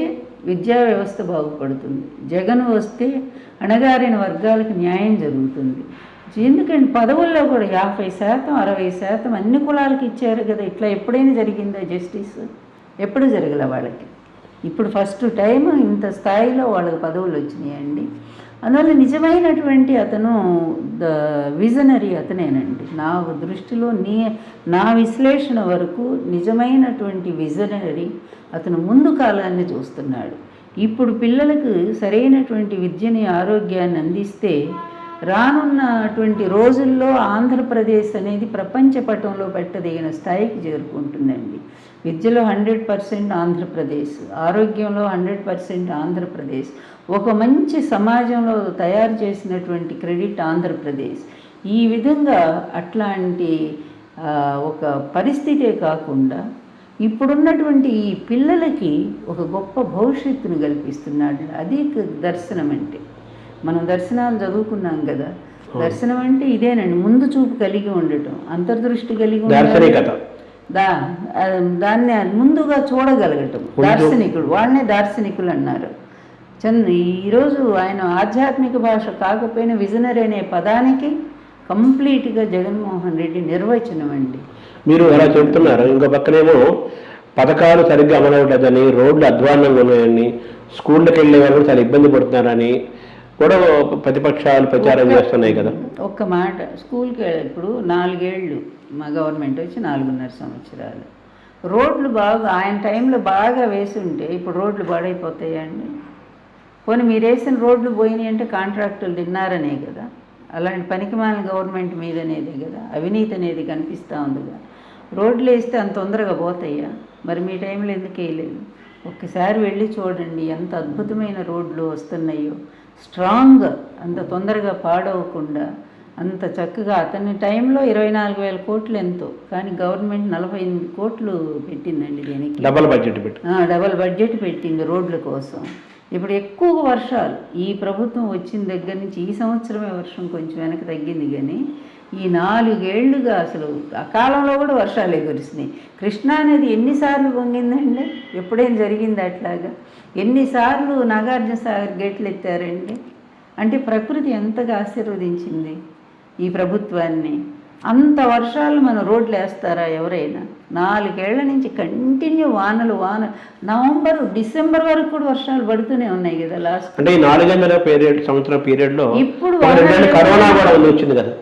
విద్యా వ్యవస్థ బాగుపడుతుంది, జగన్ వస్తే అణగారిన వర్గాలకు న్యాయం జరుగుతుంది. ఎందుకంటే పదవుల్లో కూడా 50%, 60% అన్ని కులాలకు ఇచ్చారు కదా. ఇట్లా ఎప్పుడైనా జరిగిందా జస్టిస్? ఎప్పుడు జరగల వాళ్ళకి. ఇప్పుడు ఫస్ట్ టైం ఇంత స్థాయిలో వాళ్ళకి పదవులు వచ్చినాయండి. అందువల్ల నిజమైనటువంటి అతను విజనరీ అతనేనండి నా దృష్టిలో. నా విశ్లేషణ వరకు నిజమైనటువంటి విజనరీ అతను ముందు కాలాన్ని చూస్తున్నాడు. ఇప్పుడు పిల్లలకు సరైనటువంటి విద్యని ఆరోగ్యాన్ని అందిస్తే రానున్నటువంటి రోజుల్లో ఆంధ్రప్రదేశ్ అనేది ప్రపంచ పటంలో పెట్టదగిన స్థాయికి చేరుకుంటుందండి. విద్యలో 100% ఆంధ్రప్రదేశ్, ఆరోగ్యంలో 100% ఆంధ్రప్రదేశ్, ఒక మంచి సమాజంలో తయారు చేసినటువంటి క్రెడిట్ ఆంధ్రప్రదేశ్. ఈ విధంగా అట్లాంటి ఒక పరిస్థితే కాకుండా ఇప్పుడున్నటువంటి ఈ పిల్లలకి ఒక గొప్ప భవిష్యత్తును కల్పిస్తున్నాడు. అది దర్శనం అంటే. మనం దర్శనాలు చదువుకున్నాం కదా. దర్శనం అంటే ఇదేనండి, ముందు చూపు కలిగి ఉండటం, అంతర్దృష్టి కలిగి ఉండటం, దాన్ని ముందుగా చూడగలగటం. దార్శనికుడు, వాళ్ళనే దార్శనికులు అన్నారు. ఈరోజు ఆయన ఆధ్యాత్మిక భాష కాకపోయినా విజనరీ అనే పదానికి కంప్లీట్గా జగన్మోహన్ రెడ్డి నిర్వచనం అండి. మీరు అలా చెబుతున్నారు. ఇంకో పక్కనేమో పథకాలు సరిగ్గా అమలవట్లేదని, రోడ్లు అధ్వాన్నంగా ఉన్నాయని, స్కూళ్ళకి వెళ్ళే వాళ్ళు చాలా ఇబ్బంది పడుతున్నారని కూడా ప్రతిపక్షాలు ప్రచారం చేస్తున్నాయి కదా. ఒక్క మాట, స్కూల్కి ఇప్పుడు 4 ఏళ్ళు మా గవర్నమెంట్ వచ్చి 4.5 సంవత్సరాలు. రోడ్లు బాగా ఆయన టైంలో బాగా వేసి ఉంటే ఇప్పుడు రోడ్లు పాడైపోతాయండి. పోనీ మీరు వేసిన రోడ్లు పోయినాయి అంటే కాంట్రాక్టులు తిన్నారనే కదా. అలాంటి పనికిమాలిన గవర్నమెంట్ మీద అనేది కదా అవినీతి అనేది కనిపిస్తూ ఉందిగా. రోడ్లు వేస్తే అంత తొందరగా పోతాయా? మరి మీ టైంలో ఎందుకు వేయలేదు? ఒక్కసారి వెళ్ళి చూడండి ఎంత అద్భుతమైన రోడ్లు వస్తున్నాయో. స్ట్రాంగ్, అంత తొందరగా పాడవకుండా అంత చక్కగా. అతని టైంలో 24,000 కోట్లు ఎంతో, కానీ గవర్నమెంట్ 48 కోట్లు పెట్టిందండి దీనికి. డబల్ బడ్జెట్ పెట్టింది రోడ్ల కోసం. ఇప్పుడు ఎక్కువ వర్షాలు ఈ ప్రభుత్వం వచ్చిన దగ్గర నుంచి, ఈ సంవత్సరమే వర్షం కొంచెం వెనక్కి తగ్గింది, కానీ ఈ 4 ఏళ్లుగా అసలు అకాలంలో కూడా వర్షాలే కురిసినాయి. కృష్ణా అనేది ఎన్నిసార్లు పొంగిందండి? ఎప్పుడైనా జరిగింది అట్లాగా? ఎన్నిసార్లు నాగార్జున సాగర్ గేట్లు ఎత్తారండి? అంటే ప్రకృతి ఎంతగా ఆశీర్వదించింది ఈ ప్రభుత్వాన్ని. అంత వర్షాలు మన రోడ్లు వేస్తారా ఎవరైనా? 4 ఏళ్ల నుంచి కంటిన్యూ వానలు. నవంబర్, డిసెంబర్ వరకు కూడా వర్షాలు పడుతూనే ఉన్నాయి కదా. లాస్ట్ అంటే ఈ 4 సంవత్సరం పీరియడ్లో ఇప్పుడు కరోనా కూడా వచ్చింది కదా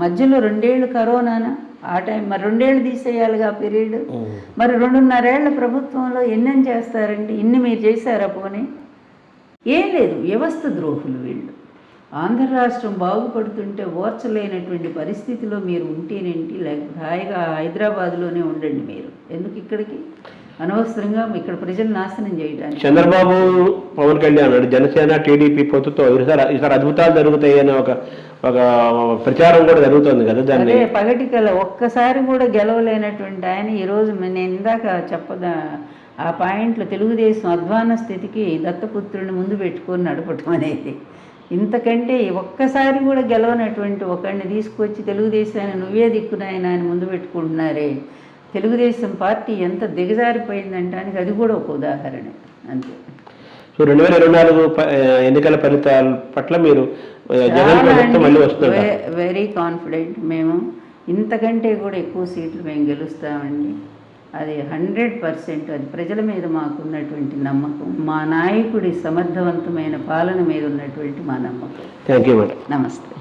మధ్యలో. 2 ఏళ్ళు కరోనానా ఆ టైం. మరి 2 ఏళ్ళు తీసేయాలిగా పీరియడ్. మరి 2.5 ఏళ్ల ప్రభుత్వంలో ఎన్నెన్ని చేస్తారండి? ఇన్ని మీరు చేశారా? పోనీ ఏం లేదు. వ్యవస్థ ద్రోహులు వీళ్ళు. ఆంధ్ర రాష్ట్రం బాగుపడుతుంటే ఓర్చలేనటువంటి పరిస్థితిలో మీరు ఉంటేనేంటి, లేకపోతే హాయిగా హైదరాబాద్లోనే ఉండండి. మీరు ఎందుకు ఇక్కడికి అనవసరంగా ఇక్కడ ప్రజలు నాశనం చేయడానికి? చంద్రబాబు, పవన్ కళ్యాణ్ అన్నాడు జనసేన టీడీపీ పొత్తుతో ఈసారి అద్భుతాలు జరుగుతాయి అనే ఒక ప్రచారం కూడా జరుగుతుంది కదా. దాన్ని పగటికల ఒక్కసారి కూడా గెలవలేనటువంటి ఆయన ఈరోజు నేను ఇందాక ఆ పాయింట్లో తెలుగుదేశం అధ్వాన స్థితికి దత్తపుత్రుని ముందు పెట్టుకొని నడపటం అనేది. ఇంతకంటే ఒక్కసారి కూడా గెలవనటువంటి ఒకరిని తీసుకొచ్చి తెలుగుదేశాన్ని నువ్వే దిక్కునాయన అని ముందు పెట్టుకుంటున్నారే. తెలుగుదేశం పార్టీ ఎంత దిగజారిపోయిందంటానికి అది కూడా ఒక ఉదాహరణ అంతే. సో 2024 ఎన్నికల ఫలితాల పట్ల మీరు వెరీ కాన్ఫిడెంట్. మేము ఇంతకంటే కూడా ఎక్కువ సీట్లు మేము గెలుస్తామండి. అది 100%. అది ప్రజల మీద మాకున్నటువంటి నమ్మకం, మా నాయకుడి సమర్థవంతమైన పాలన మీద ఉన్నటువంటి మా నమ్మకం. Thank you madam. నమస్తే.